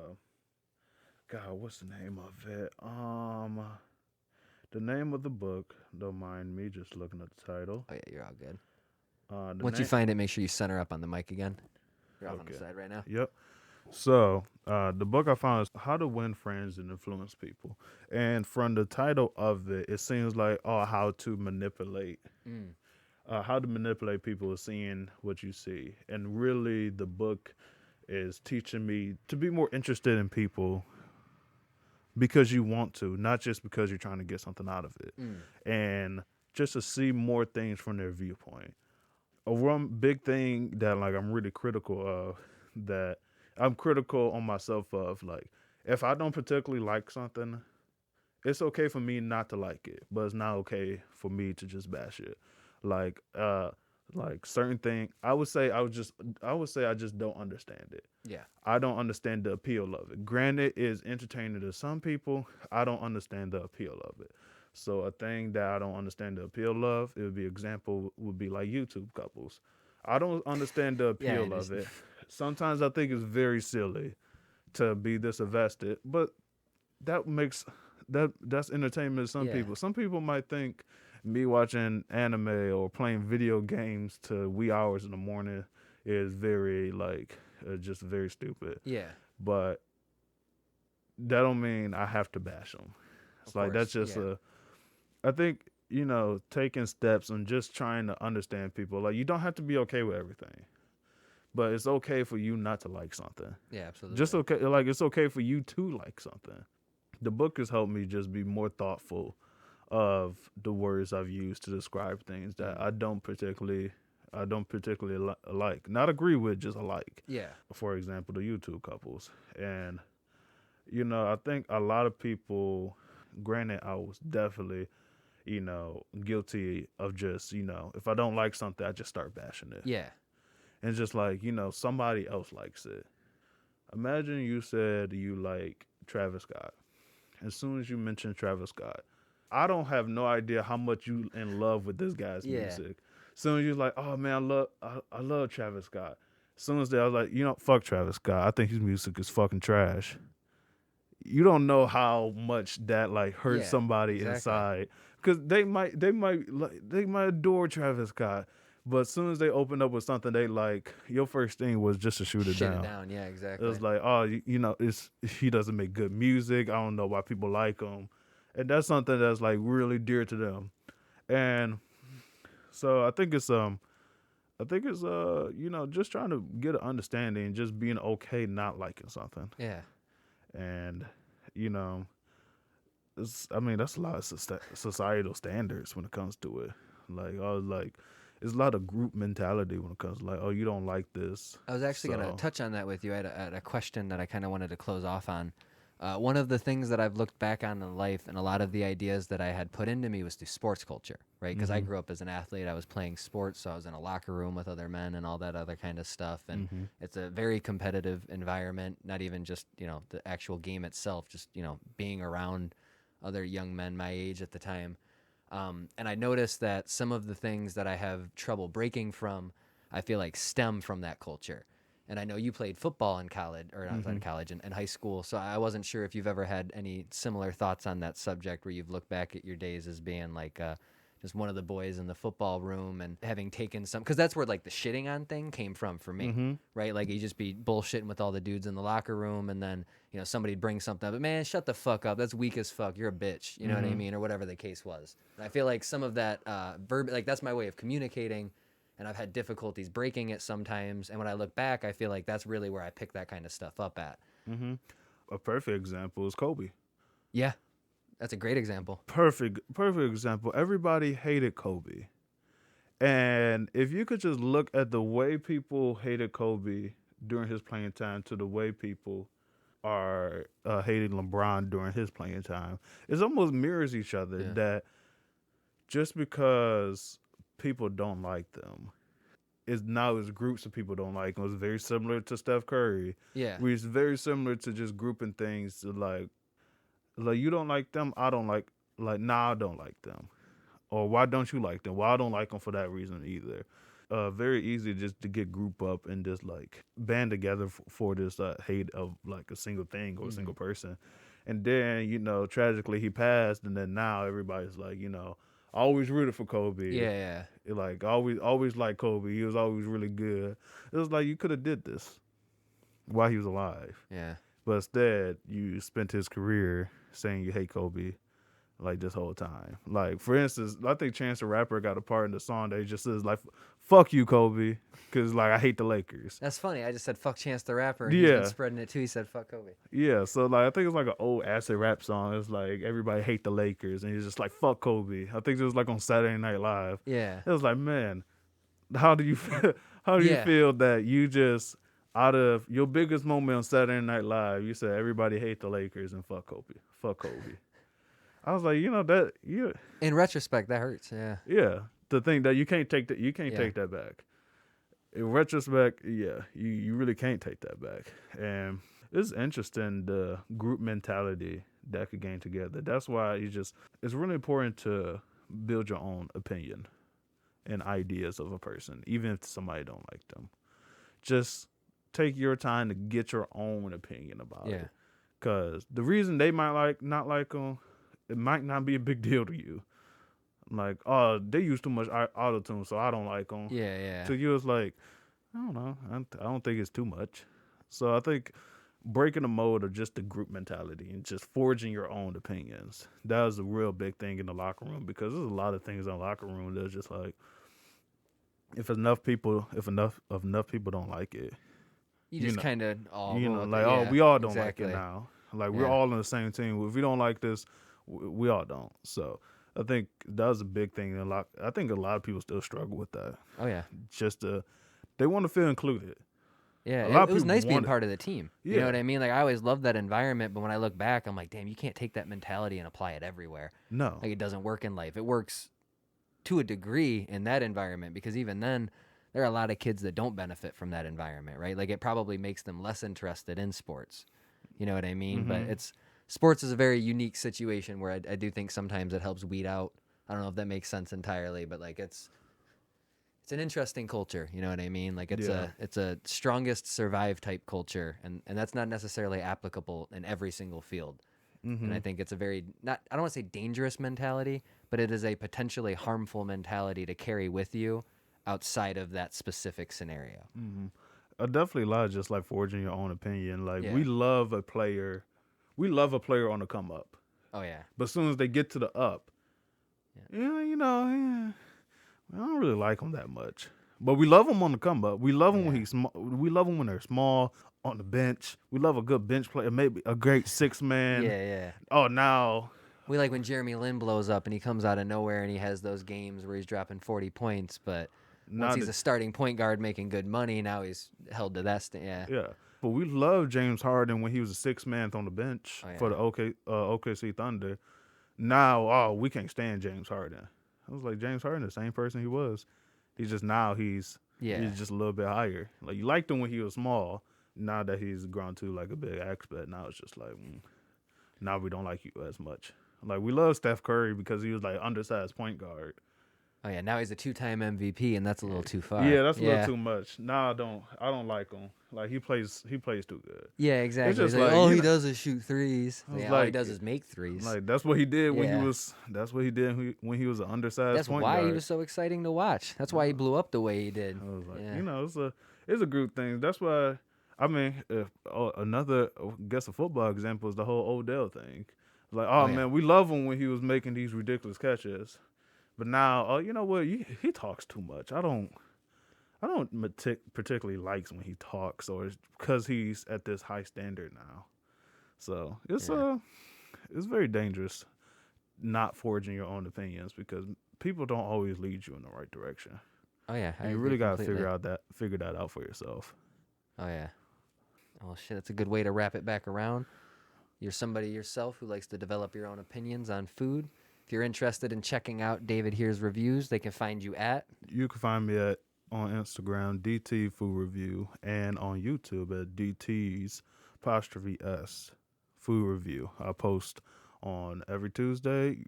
Speaker 1: God, what's the name of it? The name of the book. Don't mind me just looking at the title.
Speaker 2: Oh, yeah, you're all good.
Speaker 1: The
Speaker 2: Once you
Speaker 1: name.
Speaker 2: find it, make sure you center up on the mic again. You're off on the
Speaker 1: Okay.
Speaker 2: side right now.
Speaker 1: Yep. So, the book I found is How to Win Friends and Influence People. And from the title of it, it seems like, how to manipulate.
Speaker 2: Mm.
Speaker 1: How to manipulate people is seeing what you see. And really, the book is teaching me to be more interested in people because you want to, not just because you're trying to get something out of it.
Speaker 2: Mm.
Speaker 1: And just to see more things from their viewpoint. A one big thing that like I'm really critical of, that I'm critical on myself of, like, if I don't particularly like something, it's okay for me not to like it, but it's not okay for me to just bash it. Like certain thing, I would say I just don't understand it.
Speaker 2: Yeah.
Speaker 1: I don't understand the appeal of it. Granted, it's entertaining to some people. I don't understand the appeal of it. So a thing that I don't understand the appeal of, it would be example would be like YouTube couples. I don't understand the
Speaker 2: Yeah, I
Speaker 1: appeal of it. Sometimes I think it's very silly to be this invested, but that makes that's entertainment to some
Speaker 2: Yeah.
Speaker 1: people. Some people might think me watching anime or playing video games to wee hours in the morning is very like just very stupid.
Speaker 2: Yeah.
Speaker 1: But that don't mean I have to bash them. It's
Speaker 2: Of
Speaker 1: like
Speaker 2: course.
Speaker 1: that's just
Speaker 2: Yeah.
Speaker 1: I think taking steps and just trying to understand people. Like you don't have to be okay with everything, but it's okay for you not to like something.
Speaker 2: Yeah, absolutely.
Speaker 1: Just okay, like it's okay for you to like something. The book has helped me just be more thoughtful of the words I've used to describe things that I don't particularly like, not agree with, just like.
Speaker 2: Yeah.
Speaker 1: For example, the YouTube couples, and I think a lot of people. Granted, I was definitely, guilty of just, if I don't like something, I just start bashing it.
Speaker 2: Yeah.
Speaker 1: And just like, somebody else likes it. Imagine you said you like Travis Scott. As soon as you mention Travis Scott, I don't have no idea how much you in love with this guy's
Speaker 2: Yeah.
Speaker 1: music. As soon as you're like, oh man, I love Travis Scott. As soon as I was like, fuck Travis Scott. I think his music is fucking trash. You don't know how much that like hurts
Speaker 2: Yeah.
Speaker 1: somebody
Speaker 2: Exactly.
Speaker 1: inside because they might adore Travis Scott, but as soon as they open up with something they like, your first thing was just to shoot it
Speaker 2: Shit it
Speaker 1: down.
Speaker 2: down. Yeah.
Speaker 1: It
Speaker 2: Exactly.
Speaker 1: was like, oh, it's he doesn't make good music. I don't know why people like him, and that's something that's like really dear to them. And so I think it's just trying to get an understanding, just being okay not liking something,
Speaker 2: Yeah.
Speaker 1: and you know, that's a lot of societal standards when it comes to it. Like it's a lot of group mentality when it comes to like, oh, you don't like this,
Speaker 2: I was actually going to
Speaker 1: so
Speaker 2: touch on that with you. I had a question that I kind of wanted to close off on. One of the things that I've looked back on in life and a lot of the ideas that I had put into me was through sports culture, right? Because I
Speaker 1: mm-hmm,
Speaker 2: grew up as an athlete. I was playing sports, so I was in a locker room with other men and all that other kind of stuff. And
Speaker 1: mm-hmm,
Speaker 2: it's a very competitive environment, not even just, the actual game itself, just, being around other young men my age at the time. And I noticed that some of the things that I have trouble breaking from, I feel like stem from that culture. And I know you played football in college, or not
Speaker 1: mm-hmm.
Speaker 2: in college, in high school. So I wasn't sure if you've ever had any similar thoughts on that subject where you've looked back at your days as being like just one of the boys in the football room and having taken some, because that's where like the shitting on thing came from for me,
Speaker 1: Mm-hmm.
Speaker 2: right? Like you just be bullshitting with all the dudes in the locker room, and then somebody'd bring something up, but man, shut the fuck up. That's weak as fuck. You're a bitch. You know what I
Speaker 1: Mm-hmm.
Speaker 2: mean, or whatever the case was. And I feel like some of that verb, like that's my way of communicating, and I've had difficulties breaking it sometimes. And when I look back, I feel like that's really where I pick that kind of stuff up at.
Speaker 1: Mm-hmm. A perfect example is Kobe.
Speaker 2: Yeah, that's a great example.
Speaker 1: Perfect example. Everybody hated Kobe. And if you could just look at the way people hated Kobe during his playing time to the way people are hating LeBron during his playing time, it almost mirrors each other.
Speaker 2: Yeah,
Speaker 1: That just because people don't like them, is now it's groups of people don't like them. It's very similar to Steph Curry.
Speaker 2: yeah,
Speaker 1: It's very similar to just grouping things to like you don't like them, I don't like nah, I don't like them, or why don't you like them? Well, I don't like them for that reason either. Very easy just to get group up and just like band together for this hate of like a single thing or a
Speaker 2: mm-hmm.
Speaker 1: single person. And then tragically he passed, and then now everybody's like, always rooted for Kobe.
Speaker 2: Yeah, yeah,
Speaker 1: Like always liked Kobe. He was always really good. It was like you could have did this while he was alive,
Speaker 2: yeah.
Speaker 1: but instead you spent his career saying you hate Kobe like this whole time. Like for instance, I think Chance the Rapper got a part in the song that he just says like "fuck you, Kobe," because like I hate the Lakers.
Speaker 2: That's funny. I just said fuck Chance the Rapper, and he's been
Speaker 1: Yeah,
Speaker 2: spreading it too. He said fuck Kobe.
Speaker 1: yeah. So like I think it's like an old acid rap song. It's like everybody hate the Lakers, and he's just like "fuck Kobe." I think it was like on Saturday Night Live.
Speaker 2: Yeah,
Speaker 1: It was like, man, how do you feel, how do you
Speaker 2: yeah.
Speaker 1: feel that you just out of your biggest moment on Saturday Night Live, you said everybody hate the Lakers and fuck Kobe, fuck Kobe. I was like, that
Speaker 2: In retrospect, that hurts. Yeah,
Speaker 1: yeah, to think that you can't
Speaker 2: yeah,
Speaker 1: take that back. In retrospect, yeah, you really can't take that back. And it's interesting the group mentality that could gain together. That's why it's really important to build your own opinion and ideas of a person, even if somebody don't like them. Just take your time to get your own opinion about
Speaker 2: yeah,
Speaker 1: it. Cause the reason they might not like them, it might not be a big deal to you. Like, oh, they use too much auto tune, so I don't like them.
Speaker 2: yeah, yeah,
Speaker 1: To you, it's like, I don't know. I don't think it's too much. So I think breaking the mold of just the group mentality and just forging your own opinions, that was a real big thing in the locker room, because there's a lot of things in the locker room that's just like, if enough people don't like it,
Speaker 2: You
Speaker 1: you
Speaker 2: just
Speaker 1: know,
Speaker 2: kind of all roll with
Speaker 1: like,
Speaker 2: it.
Speaker 1: oh,
Speaker 2: Yeah,
Speaker 1: we all don't like it
Speaker 2: exactly.
Speaker 1: now. Like we're
Speaker 2: Yeah.
Speaker 1: all on the same team. If we don't like this, we all don't. So I think that was a big thing. I think a lot of people still struggle with that.
Speaker 2: Oh yeah.
Speaker 1: Just they want to feel included.
Speaker 2: Yeah,
Speaker 1: A lot
Speaker 2: it
Speaker 1: of
Speaker 2: was
Speaker 1: people
Speaker 2: nice being
Speaker 1: want it.
Speaker 2: part of the team. You know
Speaker 1: Yeah.
Speaker 2: what I mean? Like, I always loved that environment, but when I look back, I'm like, damn, you can't take that mentality and apply it everywhere.
Speaker 1: No.
Speaker 2: Like, it doesn't work in life. It works to a degree in that environment, because even then, there are a lot of kids that don't benefit from that environment, right? Like, it probably makes them less interested in sports. You know what I mean? But
Speaker 1: Mm-hmm.
Speaker 2: sports is a very unique situation where I do think sometimes it helps weed out. I don't know if that makes sense entirely, but like it's an interesting culture, you know what I mean? Like
Speaker 1: Yeah.
Speaker 2: it's a strongest survive type culture, and that's not necessarily applicable in every single field. And I
Speaker 1: Mm-hmm.
Speaker 2: think it's a very not I don't want to say dangerous mentality, but it is a potentially harmful mentality to carry with you outside of that specific scenario.
Speaker 1: Mm-hmm. Definitely a lot of just like forging your own opinion. Like
Speaker 2: Yeah.
Speaker 1: we love a player on the come up,
Speaker 2: Oh yeah.
Speaker 1: but as soon as they get to the up,
Speaker 2: Yeah.
Speaker 1: yeah, I don't really like him that much. But we love him on the come up. We love him when
Speaker 2: Yeah.
Speaker 1: he's small. We love him when they're small on the bench. We love a good bench player, maybe a great six man.
Speaker 2: Yeah, yeah.
Speaker 1: Oh, now
Speaker 2: We like when Jeremy Lin blows up and he comes out of nowhere and he has those games where he's dropping 40 points, but once
Speaker 1: now
Speaker 2: he's
Speaker 1: that
Speaker 2: a starting point guard making good money, now he's held to that yeah.
Speaker 1: yeah. But we love James Harden when he was a six man on the bench
Speaker 2: Oh
Speaker 1: for
Speaker 2: yeah.
Speaker 1: the OKC Thunder. Now, oh, we can't stand James Harden. I was like, James Harden, the same person he was. He's just now
Speaker 2: Yeah.
Speaker 1: he's just a little bit higher. Like you liked him when he was small. Now that he's grown to like a big expert, now it's just like now we don't like you as much. Like we love Steph Curry because he was like undersized point guard.
Speaker 2: Oh yeah, now he's a two-time MVP and that's a little too far.
Speaker 1: Yeah, that's a little
Speaker 2: Yeah.
Speaker 1: too much. Now I don't like him. Like he plays too good.
Speaker 2: Yeah,
Speaker 1: It's
Speaker 2: exactly. He's
Speaker 1: just
Speaker 2: like,
Speaker 1: like
Speaker 2: all
Speaker 1: you
Speaker 2: he
Speaker 1: know,
Speaker 2: does is shoot threes.
Speaker 1: I was
Speaker 2: Yeah, all he
Speaker 1: like
Speaker 2: does is make threes.
Speaker 1: that's what he did when he
Speaker 2: Yeah.
Speaker 1: was when he was an undersized
Speaker 2: That's
Speaker 1: point
Speaker 2: why he
Speaker 1: guard.
Speaker 2: was so exciting to watch. That's why he blew up the way he did.
Speaker 1: I was like,
Speaker 2: Yeah.
Speaker 1: it's a group thing. That's why I mean, if another I guess a football example is the whole Odell thing. Like,
Speaker 2: Oh
Speaker 1: oh
Speaker 2: yeah.
Speaker 1: man, we love him when he was making these ridiculous catches, but now, oh, you know what? He talks too much. I don't particularly likes when he talks, or because he's at this high standard now. So
Speaker 2: Yeah.
Speaker 1: it's very dangerous not forging your own opinions because people don't always lead you in the right direction.
Speaker 2: Oh yeah, I
Speaker 1: You
Speaker 2: agree
Speaker 1: really gotta
Speaker 2: completely.
Speaker 1: figure that out for yourself.
Speaker 2: Oh yeah. Oh shit, that's a good way to wrap it back around. You're somebody yourself who likes to develop your own opinions on food. If you're interested in checking out David Here's reviews, they can find you at.
Speaker 1: You can find me on Instagram DT Food Review and on YouTube at DT's apostrophe S Food Review. I post on every Tuesday,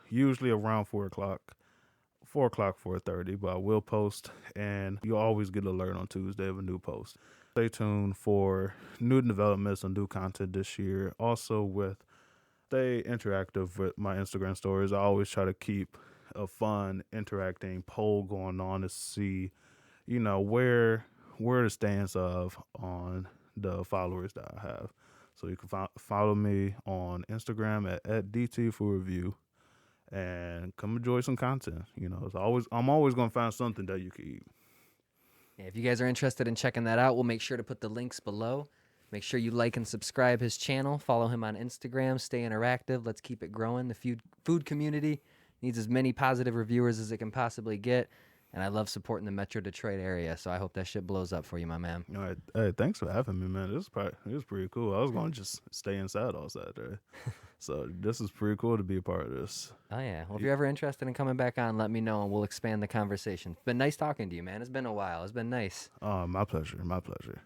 Speaker 1: usually around 4:00. 4:00, 4:30, but I will post, and you'll always get an alert on Tuesday of a new post. Stay tuned for new developments and new content this year. Also, stay interactive with my Instagram stories. I always try to keep a fun, interacting poll going on to see, where the stance of on the followers that I have. So you can follow me on Instagram at DT Food Review and come enjoy some content. I'm always gonna find something that you can eat.
Speaker 2: Yeah, if you guys are interested in checking that out, we'll make sure to put the links below. Make sure you like and subscribe his channel. Follow him on Instagram. Stay interactive. Let's keep it growing. The food community needs as many positive reviewers as it can possibly get. And I love supporting the Metro Detroit area, so I hope that shit blows up for you, my man.
Speaker 1: All right, hey, thanks for having me, man. This is pretty cool. I was gonna just stay inside all Saturday, so this is pretty cool to be a part of this.
Speaker 2: Oh, yeah. Well, if you're ever interested in coming back on, let me know, and we'll expand the conversation. It's been nice talking to you, man. It's been a while. It's been nice.
Speaker 1: My pleasure. My pleasure.